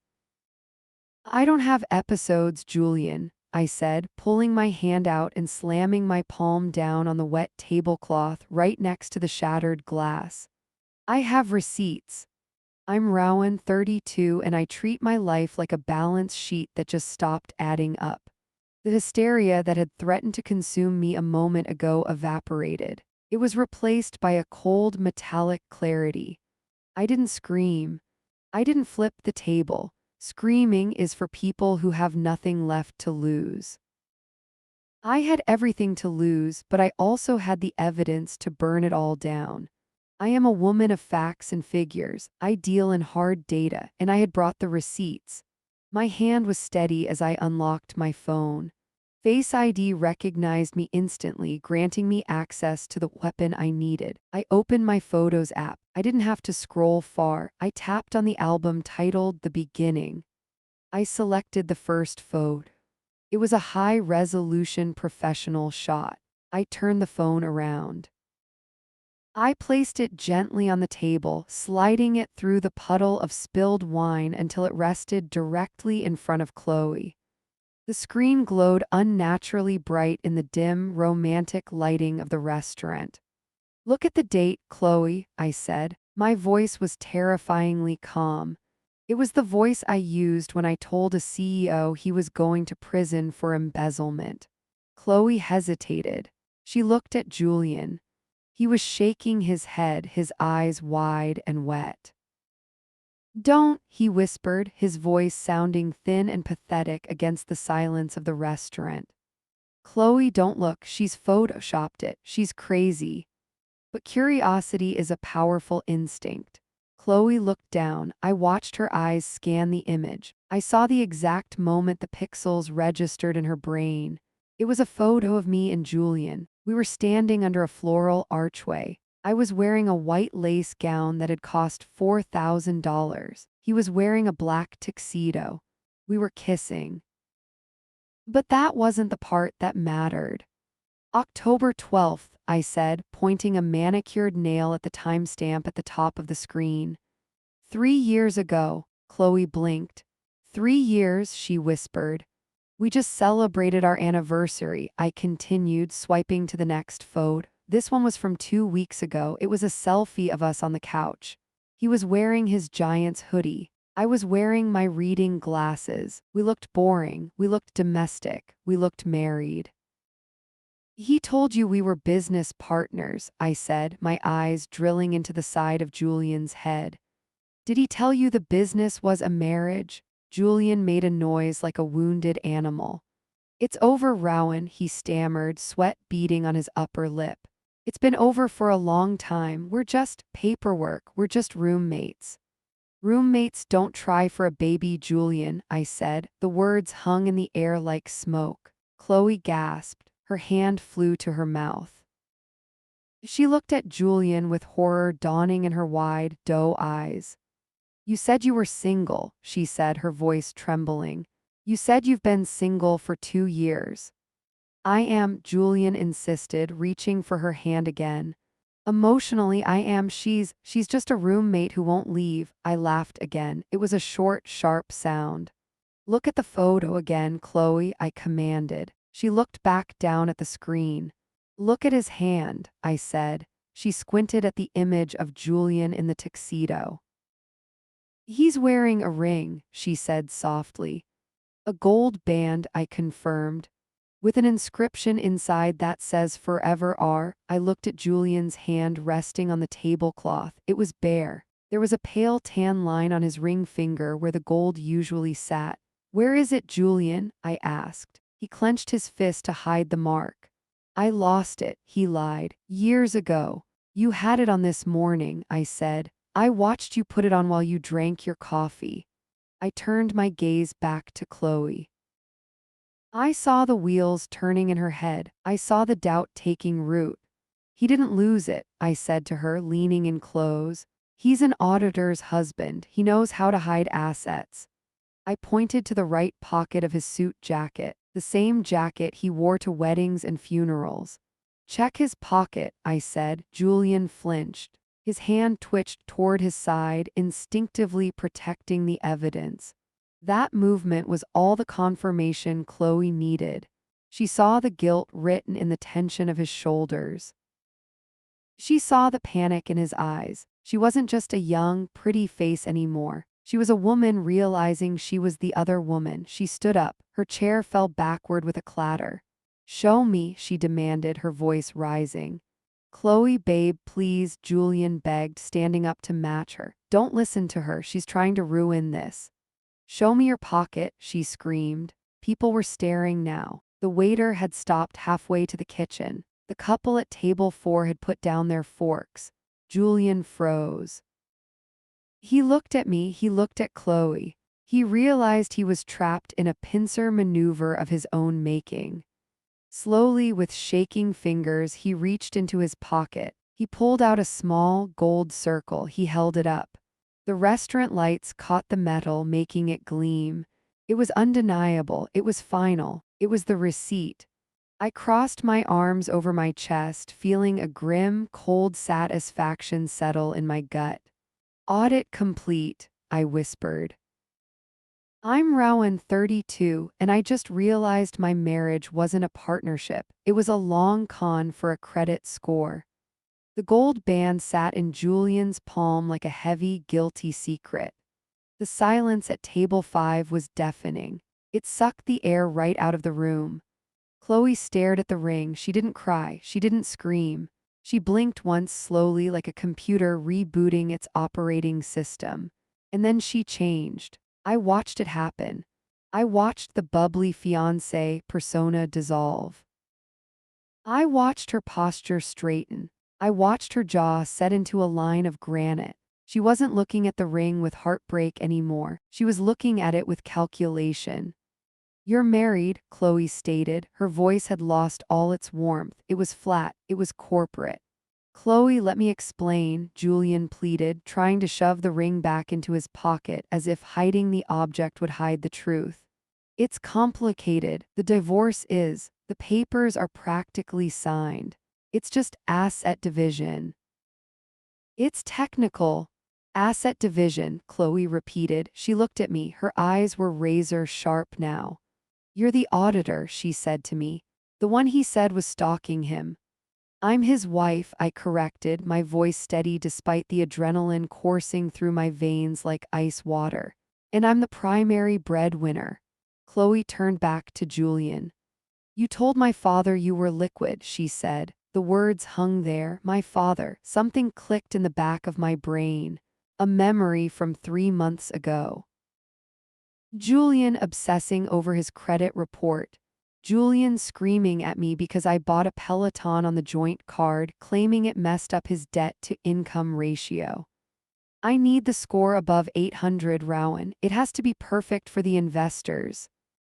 I don't have episodes, Julian, I said, pulling my hand out and slamming my palm down on the wet tablecloth right next to the shattered glass. I have receipts. I'm Rowan, 32, and I treat my life like a balance sheet that just stopped adding up. The hysteria that had threatened to consume me a moment ago evaporated. It was replaced by a cold, metallic clarity. I didn't scream. I didn't flip the table. Screaming is for people who have nothing left to lose. I had everything to lose, but I also had the evidence to burn it all down. I am a woman of facts and figures. I deal in hard data, and I had brought the receipts. My hand was steady as I unlocked my phone. Face ID recognized me instantly, granting me access to the weapon I needed. I opened my Photos app. I didn't have to scroll far. I tapped on the album titled The Beginning. I selected the first photo. It was a high-resolution professional shot. I turned the phone around. I placed it gently on the table, sliding it through the puddle of spilled wine until it rested directly in front of Chloe. The screen glowed unnaturally bright in the dim, romantic lighting of the restaurant. Look at the date, Chloe, I said. My voice was terrifyingly calm. It was the voice I used when I told a CEO he was going to prison for embezzlement. Chloe hesitated. She looked at Julian. He was shaking his head, his eyes wide and wet. Don't, he whispered, his voice sounding thin and pathetic against the silence of the restaurant. Chloe, don't look, she's photoshopped it, she's crazy. But curiosity is a powerful instinct. Chloe looked down. I watched her eyes scan the image. I saw the exact moment the pixels registered in her brain. It was a photo of me and Julian. We were standing under a floral archway. I was wearing a white lace gown that had cost $4,000. He was wearing a black tuxedo. We were kissing. But that wasn't the part that mattered. October 12th, I said, pointing a manicured nail at the timestamp at the top of the screen. 3 years ago, Chloe blinked. 3 years, she whispered. We just celebrated our anniversary, I continued, swiping to the next photo. This one was from 2 weeks ago. It was a selfie of us on the couch. He was wearing his Giants hoodie. I was wearing my reading glasses. We looked boring. We looked domestic. We looked married. He told you we were business partners, I said, my eyes drilling into the side of Julian's head. Did he tell you the business was a marriage? Julian made a noise like a wounded animal. It's over, Rowan, he stammered, sweat beading on his upper lip. It's been over for a long time. We're just paperwork. We're just roommates. Roommates don't try for a baby, Julian, I said. The words hung in the air like smoke. Chloe gasped. Her hand flew to her mouth. She looked at Julian with horror dawning in her wide, doe eyes. You said you were single, she said, her voice trembling. You said you've been single for 2 years. I am, Julian insisted, reaching for her hand again. Emotionally, I am. She's just a roommate who won't leave. I laughed again. It was a short, sharp sound. Look at the photo again, Chloe, I commanded. She looked back down at the screen. Look at his hand, I said. She squinted at the image of Julian in the tuxedo. He's wearing a ring, she said softly. A gold band, I confirmed. With an inscription inside that says Forever R. I looked at Julian's hand resting on the tablecloth. It was bare. There was a pale tan line on his ring finger where the gold usually sat. Where is it, Julian? I asked. He clenched his fist to hide the mark. I lost it, he lied. Years ago. You had it on this morning, I said. I watched you put it on while you drank your coffee. I turned my gaze back to Chloe. I saw the wheels turning in her head. I saw the doubt taking root. He didn't lose it, I said to her, leaning in close. He's an auditor's husband. He knows how to hide assets. I pointed to the right pocket of his suit jacket, the same jacket he wore to weddings and funerals. Check his pocket, I said. Julian flinched. His hand twitched toward his side, instinctively protecting the evidence. That movement was all the confirmation Chloe needed. She saw the guilt written in the tension of his shoulders. She saw the panic in his eyes. She wasn't just a young, pretty face anymore. She was a woman realizing she was the other woman. She stood up. Her chair fell backward with a clatter. Show me, she demanded, her voice rising. Chloe, babe, please, Julian begged, standing up to match her. Don't listen to her. She's trying to ruin this. Show me your pocket, she screamed. People were staring now. The waiter had stopped halfway to the kitchen. The couple at table 4 had put down their forks. Julian froze. He looked at me, he looked at Chloe. He realized he was trapped in a pincer maneuver of his own making. Slowly, with shaking fingers, he reached into his pocket. He pulled out a small, gold circle. He held it up. The restaurant lights caught the metal, making it gleam. It was undeniable. It was final. It was the receipt. I crossed my arms over my chest, feeling a grim, cold satisfaction settle in my gut. Audit complete, I whispered. I'm Rowan, 32, and I just realized my marriage wasn't a partnership. It was a long con for a credit score. The gold band sat in Julian's palm like a heavy, guilty secret. The silence at table 5 was deafening. It sucked the air right out of the room. Chloe stared at the ring. She didn't cry. She didn't scream. She blinked once slowly, like a computer rebooting its operating system. And then she changed. I watched it happen. I watched the bubbly fiancé persona dissolve. I watched her posture straighten. I watched her jaw set into a line of granite. She wasn't looking at the ring with heartbreak anymore. She was looking at it with calculation. You're married, Chloe stated. Her voice had lost all its warmth. It was flat. It was corporate. Chloe, let me explain, Julian pleaded, trying to shove the ring back into his pocket as if hiding the object would hide the truth. It's complicated. The divorce is. The papers are practically signed. It's just asset division. It's technical. Asset division, Chloe repeated. She looked at me. Her eyes were razor sharp now. You're the auditor, she said to me. The one he said was stalking him. I'm his wife, I corrected, my voice steady despite the adrenaline coursing through my veins like ice water. And I'm the primary breadwinner. Chloe turned back to Julian. You told my father you were liquid, she said. The words hung there, my father. Something clicked in the back of my brain. A memory from 3 months ago. Julian obsessing over his credit report. Julian screaming at me because I bought a Peloton on the joint card, claiming it messed up his debt-to-income ratio. I need the score above 800, Rowan. It has to be perfect for the investors.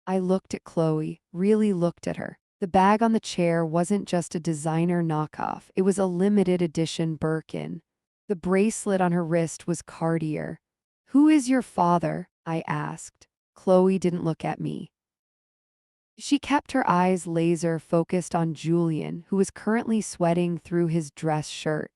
I looked at Chloe, really looked at her. The bag on the chair wasn't just a designer knockoff, it was a limited edition Birkin. The bracelet on her wrist was Cartier. Who is your father? I asked. Chloe didn't look at me. She kept her eyes laser focused on Julian, who was currently sweating through his dress shirt.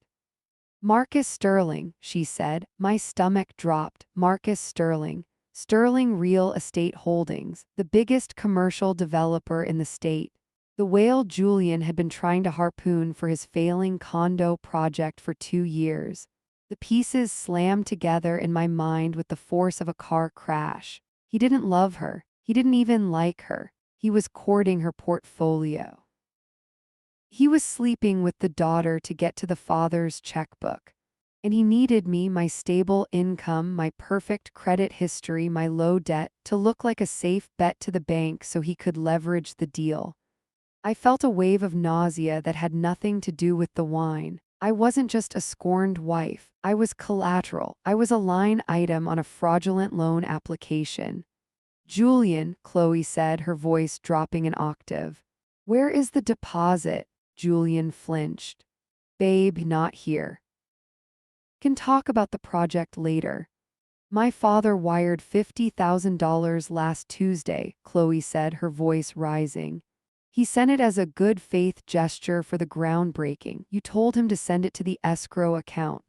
Marcus Sterling, she said. My stomach dropped. Marcus Sterling. Sterling Real Estate Holdings, the biggest commercial developer in the state. The whale Julian had been trying to harpoon for his failing condo project for 2 years. The pieces slammed together in my mind with the force of a car crash. He didn't love her. He didn't even like her. He was courting her portfolio. He was sleeping with the daughter to get to the father's checkbook. And he needed me, my stable income, my perfect credit history, my low debt, to look like a safe bet to the bank so he could leverage the deal. I felt a wave of nausea that had nothing to do with the wine. I wasn't just a scorned wife. I was collateral. I was a line item on a fraudulent loan application. Julian, Chloe said, her voice dropping an octave. Where is the deposit? Julian flinched. Babe, not here. Can talk about the project later. My father wired $50,000 last Tuesday, Chloe said, her voice rising. He sent it as a good faith gesture for the groundbreaking. You told him to send it to the escrow account.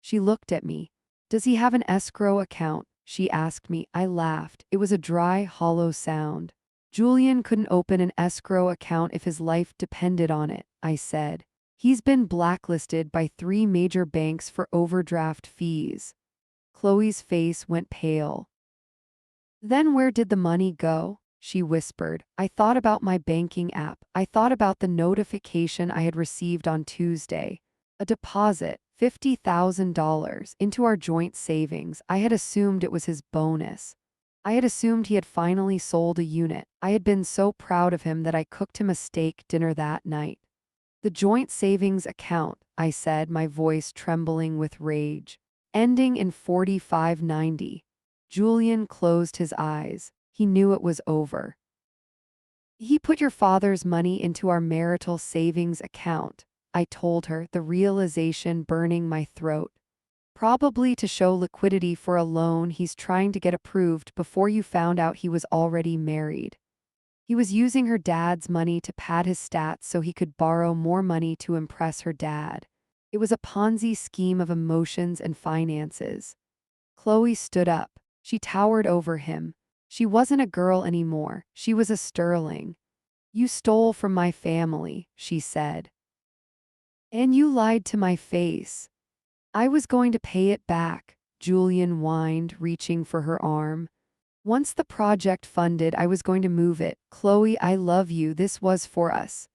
She looked at me. Does he have an escrow account? She asked me. I laughed. It was a dry, hollow sound. Julian couldn't open an escrow account if his life depended on it, I said. He's been blacklisted by 3 major banks for overdraft fees. Chloe's face went pale. Then where did the money go? She whispered. I thought about my banking app. I thought about the notification I had received on Tuesday. A deposit, $50,000, into our joint savings. I had assumed it was his bonus. I had assumed he had finally sold a unit. I had been so proud of him that I cooked him a steak dinner that night. The joint savings account, I said, my voice trembling with rage. Ending in 4590. Julian closed his eyes. He knew it was over. He put your father's money into our marital savings account, I told her, the realization burning my throat. Probably to show liquidity for a loan he's trying to get approved before you found out he was already married. He was using her dad's money to pad his stats so he could borrow more money to impress her dad. It was a Ponzi scheme of emotions and finances. Chloe stood up. She towered over him. She wasn't a girl anymore. She was a Sterling. You stole from my family, she said. And you lied to my face. I was going to pay it back, Julian whined, reaching for her arm. Once the project funded, I was going to move it. Chloe, I love you. This was for us.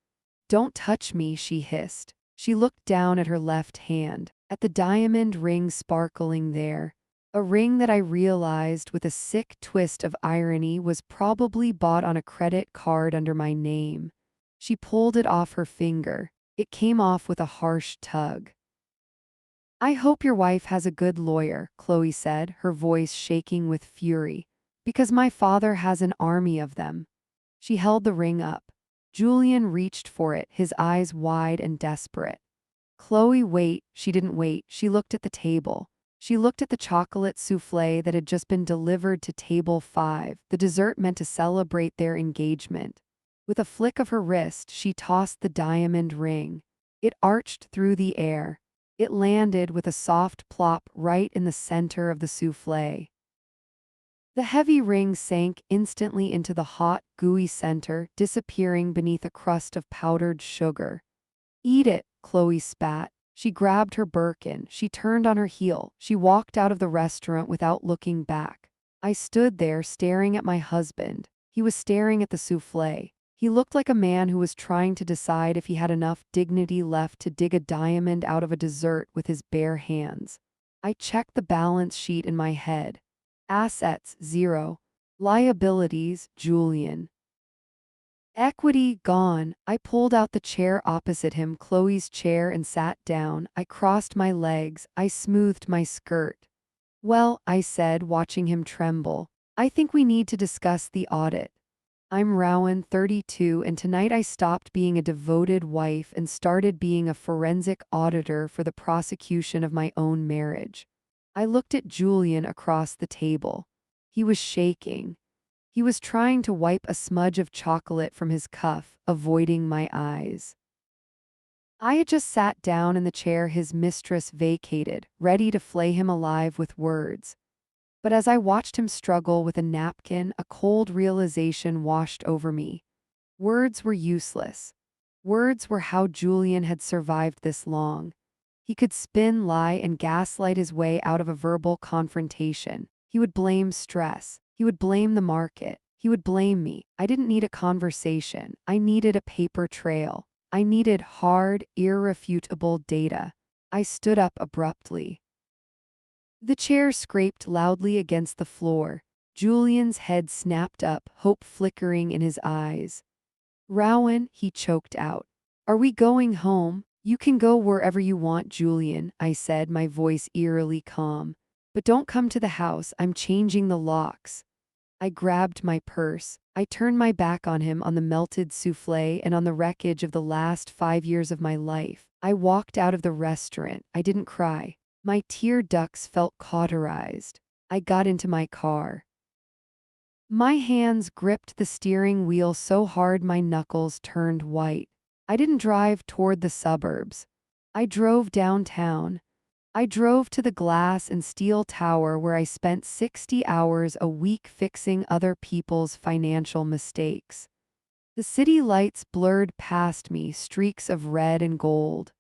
Don't touch me, she hissed. She looked down at her left hand, at the diamond ring sparkling there. A ring that I realized with a sick twist of irony was probably bought on a credit card under my name. She pulled it off her finger. It came off with a harsh tug. I hope your wife has a good lawyer, Chloe said, her voice shaking with fury. Because my father has an army of them. She held the ring up. Julian reached for it, his eyes wide and desperate. Chloe, wait. She didn't wait. She looked at the table. She looked at the chocolate souffle that had just been delivered to table 5, the dessert meant to celebrate their engagement. With a flick of her wrist, she tossed the diamond ring. It arched through the air. It landed with a soft plop right in the center of the souffle. The heavy ring sank instantly into the hot, gooey center, disappearing beneath a crust of powdered sugar. Eat it, Chloe spat. She grabbed her Birkin. She turned on her heel. She walked out of the restaurant without looking back. I stood there staring at my husband. He was staring at the souffle. He looked like a man who was trying to decide if he had enough dignity left to dig a diamond out of a dessert with his bare hands. I checked the balance sheet in my head. Assets, 0. Liabilities, Julian. Equity, gone. I pulled out the chair opposite him, Chloe's chair, and sat down. I crossed my legs. I smoothed my skirt. Well, I said, watching him tremble, I think we need to discuss the audit. I'm Rowan, 32, and tonight I stopped being a devoted wife and started being a forensic auditor for the prosecution of my own marriage. I looked at Julian across the table. He was shaking. He was trying to wipe a smudge of chocolate from his cuff, avoiding my eyes. I had just sat down in the chair his mistress vacated, ready to flay him alive with words. But as I watched him struggle with a napkin, a cold realization washed over me. Words were useless. Words were how Julian had survived this long. He could spin, lie, and gaslight his way out of a verbal confrontation. He would blame stress. He would blame the market. He would blame me. I didn't need a conversation. I needed a paper trail. I needed hard, irrefutable data. I stood up abruptly. The chair scraped loudly against the floor. Julian's head snapped up, hope flickering in his eyes. Rowan, he choked out. Are we going home? You can go wherever you want, Julian, I said, my voice eerily calm. But don't come to the house. I'm changing the locks. I grabbed my purse. I turned my back on him, on the melted souffle, and on the wreckage of the last 5 years of my life. I walked out of the restaurant. I didn't cry. My tear ducts felt cauterized. I got into my car. My hands gripped the steering wheel so hard my knuckles turned white. I didn't drive toward the suburbs. I drove downtown. I drove to the glass and steel tower where I spent 60 hours a week fixing other people's financial mistakes. The city lights blurred past me, streaks of red and gold.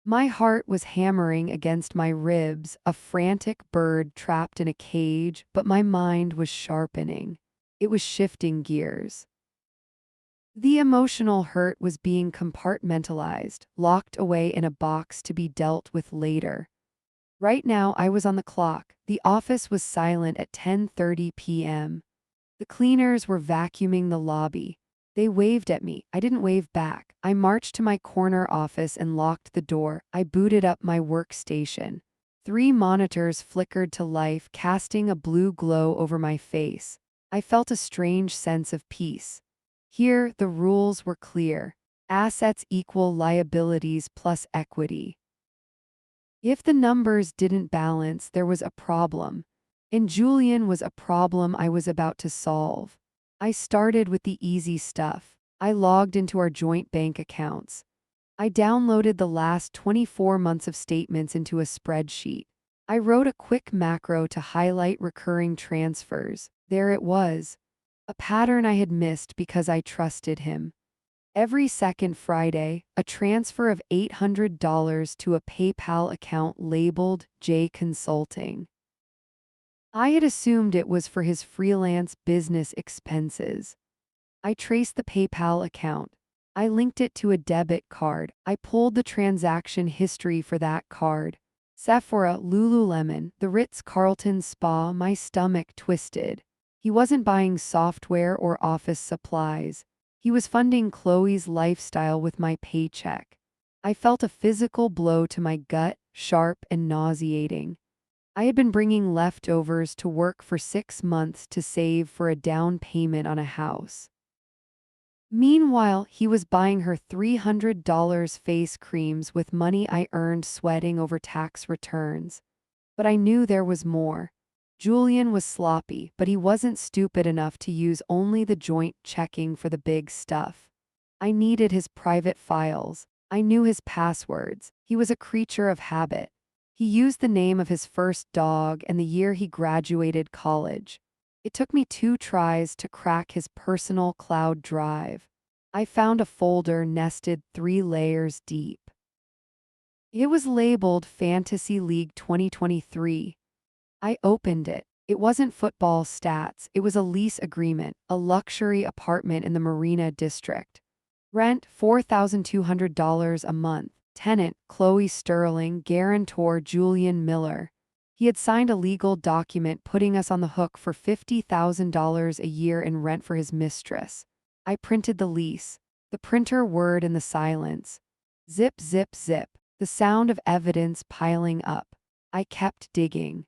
My heart was hammering against my ribs, a frantic bird trapped in a cage, but my mind was sharpening. It was shifting gears. The emotional hurt was being compartmentalized, locked away in a box to be dealt with later. Right now I was on the clock. The office was silent at 10:30 p.m. The cleaners were vacuuming the lobby. They waved at me. I didn't wave back. I marched to my corner office and locked the door. I booted up my workstation. 3 monitors flickered to life, casting a blue glow over my face. I felt a strange sense of peace. Here, the rules were clear. Assets equal liabilities plus equity. If the numbers didn't balance, there was a problem. And Julian was a problem I was about to solve. I started with the easy stuff. I logged into our joint bank accounts. I downloaded the last 24 months of statements into a spreadsheet. I wrote a quick macro to highlight recurring transfers. There it was. A pattern I had missed because I trusted him. Every second Friday, a transfer of $800 to a PayPal account labeled J Consulting. I had assumed it was for his freelance business expenses. I traced the PayPal account. I linked it to a debit card. I pulled the transaction history for that card. Sephora, Lululemon, the Ritz-Carlton Spa. My stomach twisted. He wasn't buying software or office supplies. He was funding Chloe's lifestyle with my paycheck. I felt a physical blow to my gut, sharp and nauseating. I had been bringing leftovers to work for 6 months to save for a down payment on a house. Meanwhile, he was buying her $300 face creams with money I earned sweating over tax returns. But I knew there was more. Julian was sloppy, but he wasn't stupid enough to use only the joint checking for the big stuff. I needed his private files. I knew his passwords. He was a creature of habit. He used the name of his first dog and the year he graduated college. It took me 2 tries to crack his personal cloud drive. I found a folder nested 3 layers deep. It was labeled Fantasy League 2023. I opened it. It wasn't football stats, it was a lease agreement, a luxury apartment in the Marina District. Rent $4,200 a month. Tenant Chloe Sterling, guarantor Julian Miller. He had signed a legal document putting us on the hook for $50,000 a year in rent for his mistress. I printed the lease. The printer whirred in the silence. Zip, zip, zip. The sound of evidence piling up. I kept digging.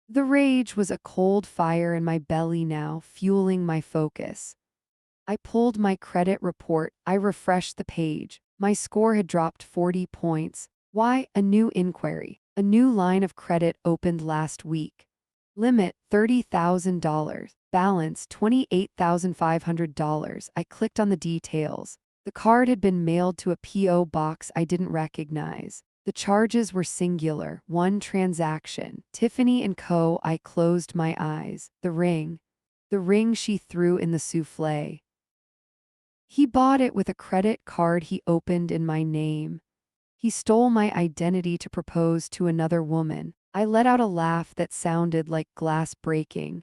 The rage was a cold fire in my belly now, fueling my focus. I pulled my credit report. I refreshed the page. My score had dropped 40 points. Why? A new inquiry. A new line of credit opened last week. Limit $30,000. Balance $28,500. I clicked on the details. The card had been mailed to a P.O. box I didn't recognize. The charges were singular, one transaction. Tiffany & Co. I closed my eyes. The ring. The ring she threw in the souffle. He bought it with a credit card he opened in my name. He stole my identity to propose to another woman. I let out a laugh that sounded like glass breaking.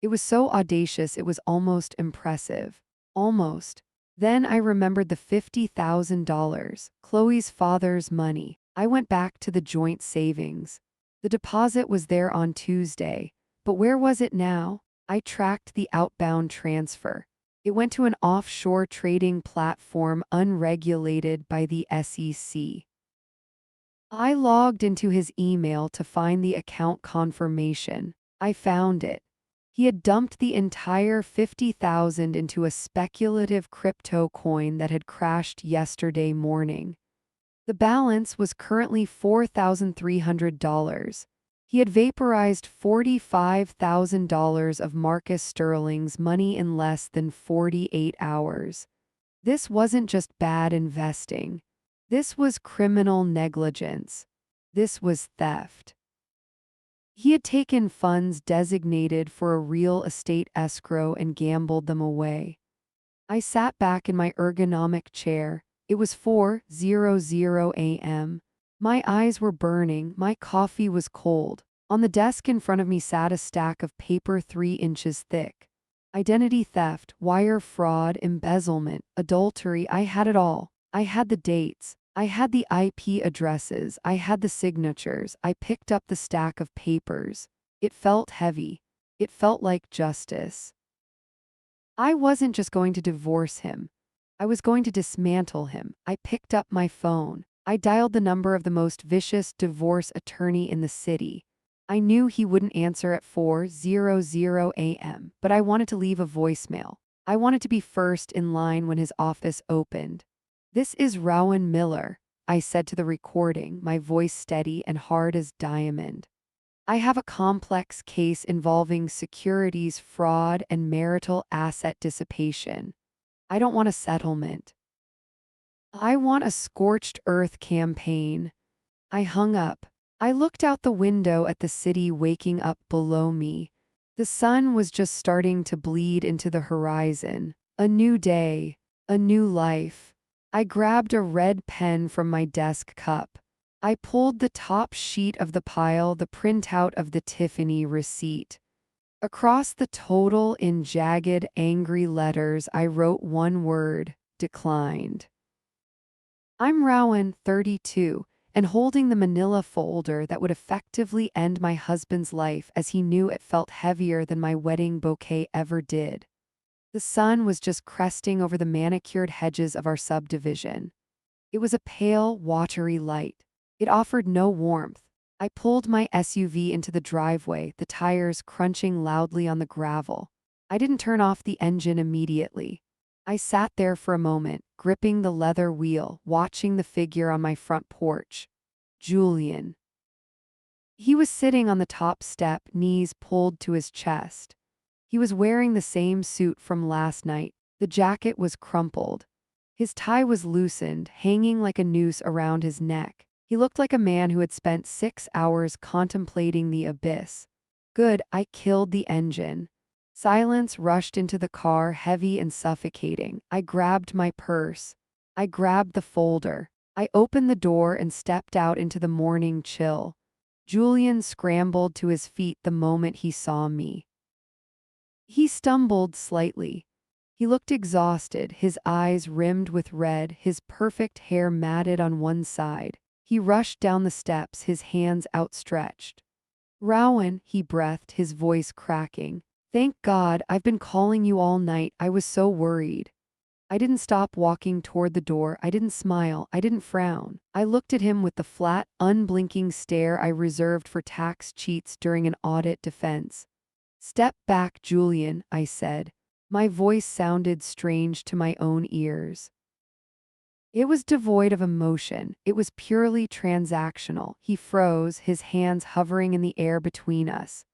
It was so audacious it was almost impressive. Almost. Then I remembered the $50,000, Chloe's father's money. I went back to the joint savings. The deposit was there on Tuesday, but where was it now? I tracked the outbound transfer. It went to an offshore trading platform unregulated by the SEC. I logged into his email to find the account confirmation. I found it. He had dumped the entire $50,000 into a speculative crypto coin that had crashed yesterday morning. The balance was currently $4,300. He had vaporized $45,000 of Marcus Sterling's money in less than 48 hours. This wasn't just bad investing. This was criminal negligence. This was theft. He had taken funds designated for a real estate escrow and gambled them away. I sat back in my ergonomic chair. It was 4:00 a.m. My eyes were burning, my coffee was cold. On the desk in front of me sat a stack of paper 3 inches thick. Identity theft, wire fraud, embezzlement, adultery, I had it all. I had the dates. I had the IP addresses. I had the signatures. I picked up the stack of papers. It felt heavy. It felt like justice. I wasn't just going to divorce him. I was going to dismantle him. I picked up my phone. I dialed the number of the most vicious divorce attorney in the city. I knew he wouldn't answer at 4:00 a.m., but I wanted to leave a voicemail. I wanted to be first in line when his office opened. "This is Rowan Miller," I said to the recording, my voice steady and hard as diamond. "I have a complex case involving securities fraud and marital asset dissipation. I don't want a settlement. I want a scorched earth campaign." I hung up. I looked out the window at the city waking up below me. The sun was just starting to bleed into the horizon. A new day. A new life. I grabbed a red pen from my desk cup. I pulled the top sheet of the pile, the printout of the Tiffany receipt. Across the total in jagged, angry letters, I wrote one word: declined. I'm Rowan, 32, and holding the manila folder that would effectively end my husband's life as he knew it felt heavier than my wedding bouquet ever did. The sun was just cresting over the manicured hedges of our subdivision. It was a pale, watery light. It offered no warmth. I pulled my SUV into the driveway, the tires crunching loudly on the gravel. I didn't turn off the engine immediately. I sat there for a moment, gripping the leather wheel, watching the figure on my front porch. Julian. He was sitting on the top step, knees pulled to his chest. He was wearing the same suit from last night. The jacket was crumpled. His tie was loosened, hanging like a noose around his neck. He looked like a man who had spent 6 hours contemplating the abyss. Good, I killed the engine. Silence rushed into the car, heavy and suffocating. I grabbed my purse. I grabbed the folder. I opened the door and stepped out into the morning chill. Julian scrambled to his feet the moment he saw me. He stumbled slightly. He looked exhausted, his eyes rimmed with red, his perfect hair matted on one side. He rushed down the steps, his hands outstretched. Rowan, he breathed, his voice cracking. Thank God, I've been calling you all night. I was so worried. I didn't stop walking toward the door. I didn't smile. I didn't frown. I looked at him with the flat, unblinking stare I reserved for tax cheats during an audit defense. Step back, Julian, I said. My voice sounded strange to my own ears. It was devoid of emotion. It was purely transactional. He froze, his hands hovering in the air between us.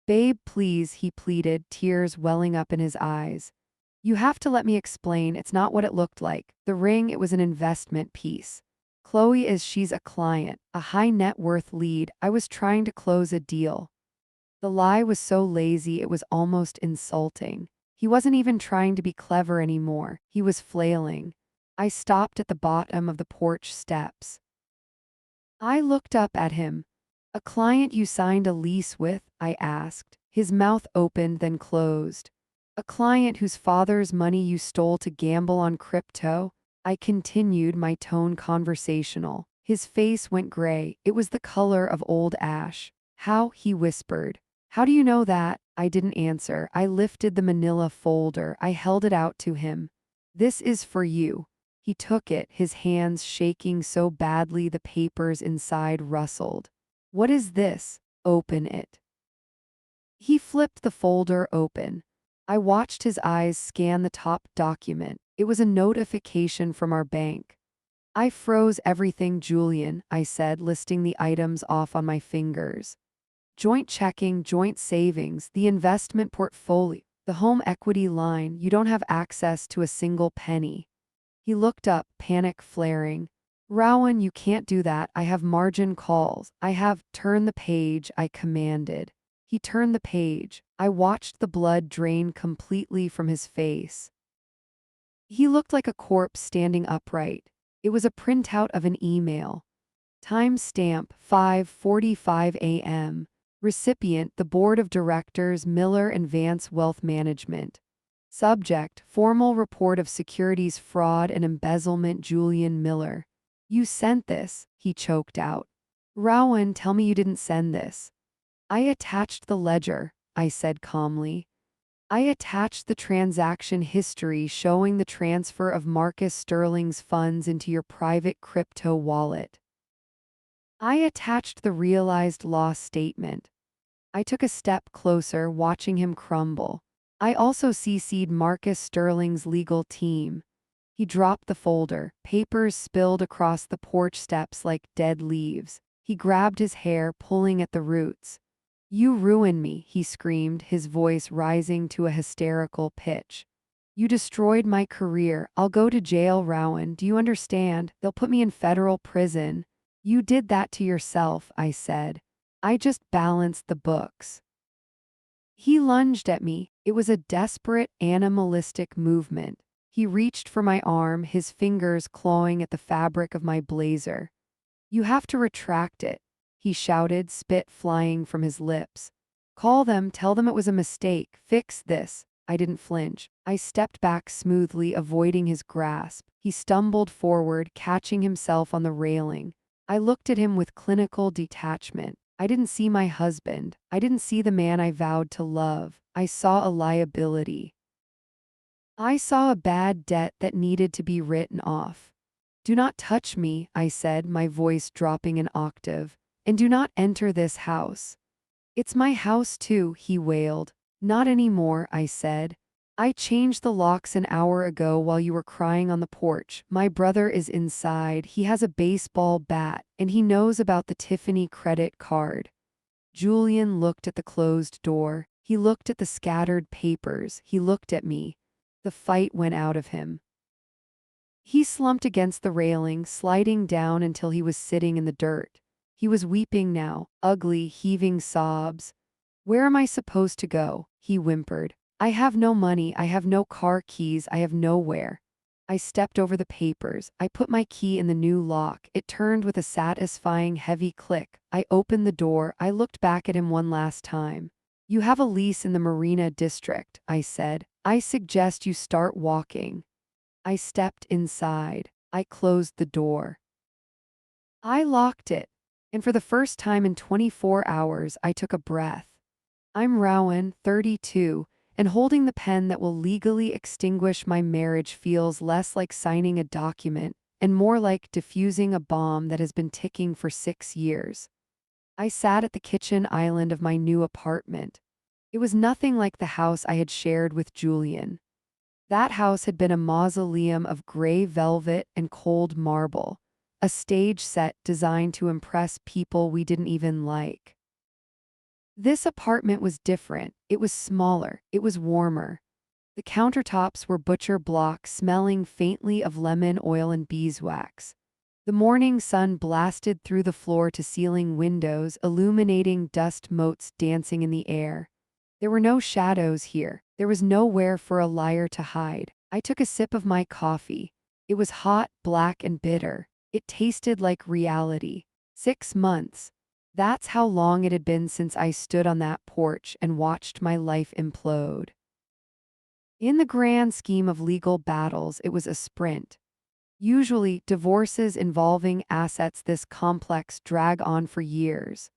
Babe, please, he pleaded, tears welling up in his eyes. You have to let me explain. It's not what it looked like. The ring, it was an investment piece. Chloe she's a client, a high net worth lead. I was trying to close a deal. The lie was so lazy it was almost insulting. He wasn't even trying to be clever anymore. He was flailing. I stopped at the bottom of the porch steps. I looked up at him. A client you signed a lease with? I asked. His mouth opened then closed. A client whose father's money you stole to gamble on crypto? I continued, my tone conversational. His face went gray. It was the color of old ash. How? He whispered. How do you know that? I didn't answer. I lifted the manila folder. I held it out to him. This is for you. He took it, his hands shaking so badly the papers inside rustled. What is this? Open it. He flipped the folder open. I watched his eyes scan the top document. It was a notification from our bank. I froze everything, Julian, I said, listing the items off on my fingers. Joint checking, joint savings, the investment portfolio, the home equity line. You don't have access to a single penny. He looked up, panic flaring. Rowan, you can't do that. I have margin calls. I have. Turn the page, I commanded. He turned the page. I watched the blood drain completely from his face. He looked like a corpse standing upright. It was a printout of an email. Timestamp 5:45 a.m. Recipient, the Board of Directors, Miller and Vance Wealth Management. Subject, formal report of securities fraud and embezzlement, Julian Miller. You sent this, he choked out. Rowan, tell me you didn't send this. I attached the ledger, I said calmly. I attached the transaction history showing the transfer of Marcus Sterling's funds into your private crypto wallet. I attached the realized loss statement. I took a step closer, watching him crumble. I also CC'd Marcus Sterling's legal team. He dropped the folder. Papers spilled across the porch steps like dead leaves. He grabbed his hair, pulling at the roots. You ruined me, he screamed, his voice rising to a hysterical pitch. You destroyed my career. I'll go to jail, Rowan. Do you understand? They'll put me in federal prison. You did that to yourself, I said. I just balanced the books. He lunged at me. It was a desperate, animalistic movement. He reached for my arm, his fingers clawing at the fabric of my blazer. You have to retract it, he shouted, spit flying from his lips. Call them, tell them it was a mistake, fix this. I didn't flinch. I stepped back smoothly, avoiding his grasp. He stumbled forward, catching himself on the railing. I looked at him with clinical detachment. I didn't see my husband. I didn't see the man I vowed to love. I saw a liability. I saw a bad debt that needed to be written off. Do not touch me, I said, my voice dropping an octave, and do not enter this house. It's my house too, he wailed. Not anymore, I said. I changed the locks an hour ago while you were crying on the porch. My brother is inside. He has a baseball bat, and he knows about the Tiffany credit card. Julian looked at the closed door. He looked at the scattered papers. He looked at me. The fight went out of him. He slumped against the railing, sliding down until he was sitting in the dirt. He was weeping now, ugly, heaving sobs. "Where am I supposed to go?" he whimpered. "I have no money, I have no car keys, I have nowhere." I stepped over the papers. I put my key in the new lock. It turned with a satisfying heavy click. I opened the door. I looked back at him one last time. "You have a lease in the Marina District," I said. "I suggest you start walking." I stepped inside. I closed the door. I locked it. And for the first time in 24 hours, I took a breath. I'm Rowan, 32, and holding the pen that will legally extinguish my marriage feels less like signing a document and more like diffusing a bomb that has been ticking for 6 years. I sat at the kitchen island of my new apartment. It was nothing like the house I had shared with Julian. That house had been a mausoleum of gray velvet and cold marble, a stage set designed to impress people we didn't even like. This apartment was different. It was smaller. It was warmer. The countertops were butcher block, smelling faintly of lemon oil and beeswax. The morning sun blasted through the floor-to-ceiling windows, illuminating dust motes dancing in the air. There were no shadows here. There was nowhere for a liar to hide. I took a sip of my coffee. It was hot, black, and bitter. It tasted like reality. 6 months. That's how long it had been since I stood on that porch and watched my life implode. In the grand scheme of legal battles, it was a sprint. Usually, divorces involving assets this complex drag on for years.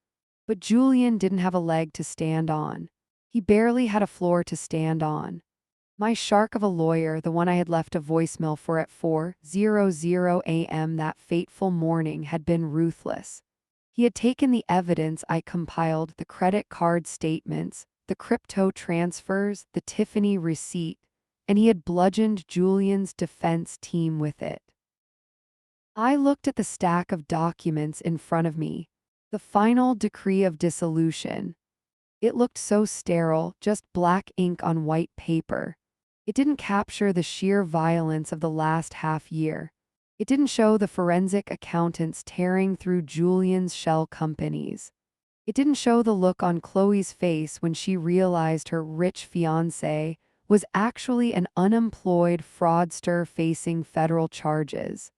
But Julian didn't have a leg to stand on. He barely had a floor to stand on. My shark of a lawyer, the one I had left a voicemail for at 4:00 a.m. that fateful morning, had been ruthless. He had taken the evidence I compiled, the credit card statements, the crypto transfers, the Tiffany receipt, and he had bludgeoned Julian's defense team with it. I looked at the stack of documents in front of me. The final decree of dissolution. It looked so sterile, just black ink on white paper. It didn't capture the sheer violence of the last half year. It didn't show the forensic accountants tearing through Julian's shell companies. It didn't show the look on Chloe's face when she realized her rich fiancé was actually an unemployed fraudster facing federal charges.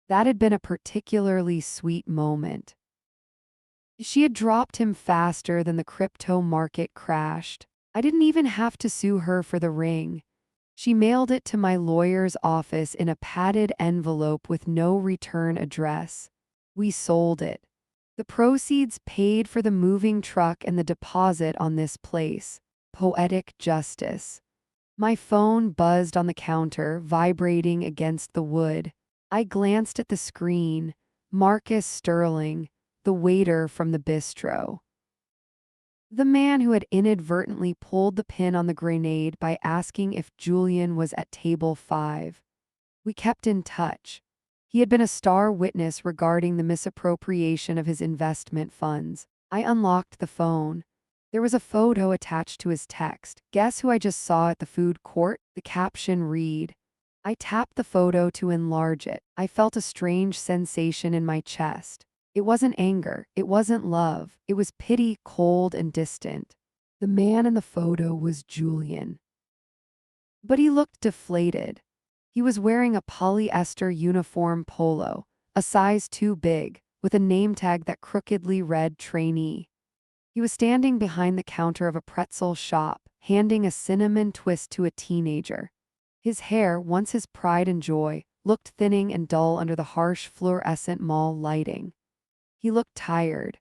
That had been a particularly sweet moment. She had dropped him faster than the crypto market crashed. I didn't even have to sue her for the ring. She mailed it to my lawyer's office in a padded envelope with no return address. We sold it. The proceeds paid for the moving truck and the deposit on this place. Poetic justice. My phone buzzed on the counter, vibrating against the wood. I glanced at the screen. Marcus Sterling, the waiter from the bistro. The man who had inadvertently pulled the pin on the grenade by asking if Julian was at table 5. We kept in touch. He had been a star witness regarding the misappropriation of his investment funds. I unlocked the phone. There was a photo attached to his text. "Guess who I just saw at the food court?" The caption read. I tapped the photo to enlarge it. I felt a strange sensation in my chest. It wasn't anger, it wasn't love, it was pity, cold and distant. The man in the photo was Julian. But he looked deflated. He was wearing a polyester uniform polo, a size too big, with a name tag that crookedly read trainee. He was standing behind the counter of a pretzel shop, handing a cinnamon twist to a teenager. His hair, once his pride and joy, looked thinning and dull under the harsh fluorescent mall lighting. He looked tired.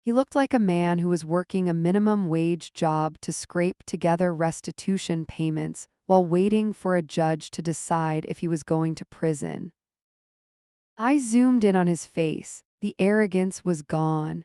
He looked like a man who was working a minimum wage job to scrape together restitution payments while waiting for a judge to decide if he was going to prison. I zoomed in on his face. The arrogance was gone.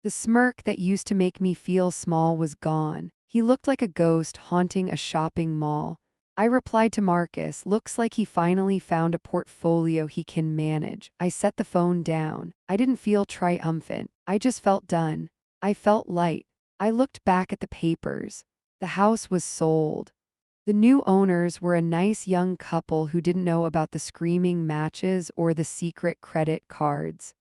The smirk that used to make me feel small was gone. He looked like a ghost haunting a shopping mall, I replied to Marcus, looks like he finally found a portfolio he can manage. I set the phone down. I didn't feel triumphant. I just felt done. I felt light. I looked back at the papers. The house was sold. The new owners were a nice young couple who didn't know about the screaming matches or the secret credit cards.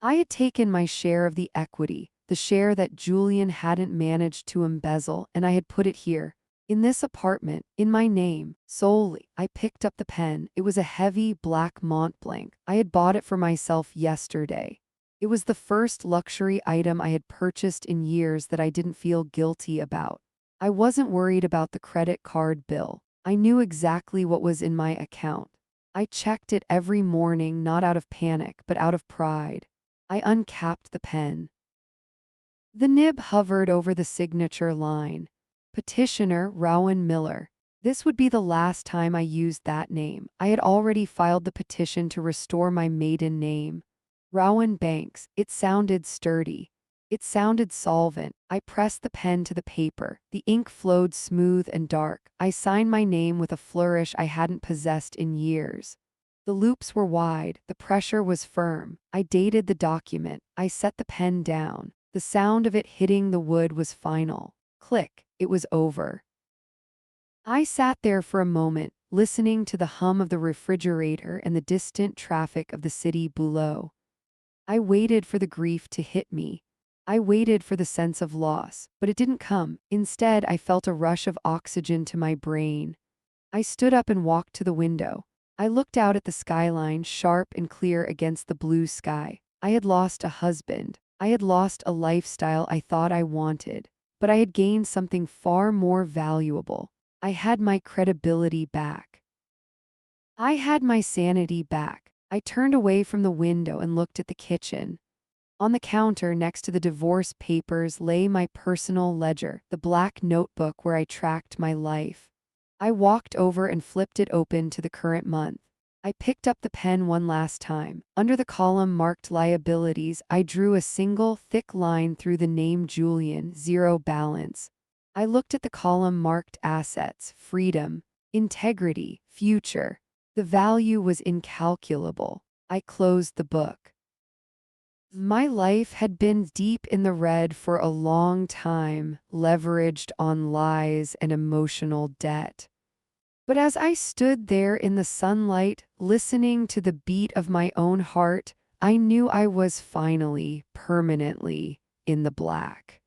I had taken my share of the equity, the share that Julian hadn't managed to embezzle, and I had put it here. In this apartment, in my name, solely. I picked up the pen. It was a heavy black Mont Blanc. I had bought it for myself yesterday. It was the first luxury item I had purchased in years that I didn't feel guilty about. I wasn't worried about the credit card bill. I knew exactly what was in my account. I checked it every morning, not out of panic, but out of pride. I uncapped the pen. The nib hovered over the signature line. Petitioner Rowan Miller. This would be the last time I used that name. I had already filed the petition to restore my maiden name. Rowan Banks. It sounded sturdy. It sounded solvent. I pressed the pen to the paper. The ink flowed smooth and dark. I signed my name with a flourish I hadn't possessed in years. The loops were wide. The pressure was firm. I dated the document. I set the pen down. The sound of it hitting the wood was final. Click. It was over. I sat there for a moment, listening to the hum of the refrigerator and the distant traffic of the city below. I waited for the grief to hit me. I waited for the sense of loss, but it didn't come. Instead, I felt a rush of oxygen to my brain. I stood up and walked to the window. I looked out at the skyline, sharp and clear against the blue sky. I had lost a husband. I had lost a lifestyle I thought I wanted. But I had gained something far more valuable. I had my credibility back. I had my sanity back. I turned away from the window and looked at the kitchen. On the counter next to the divorce papers lay my personal ledger, the black notebook where I tracked my life. I walked over and flipped it open to the current month. I picked up the pen one last time. Under the column marked liabilities, I drew a single, thick line through the name Julian, zero balance. I looked at the column marked assets, freedom, integrity, future. The value was incalculable. I closed the book. My life had been deep in the red for a long time, leveraged on lies and emotional debt. But as I stood there in the sunlight, listening to the beat of my own heart, I knew I was finally, permanently, in the black.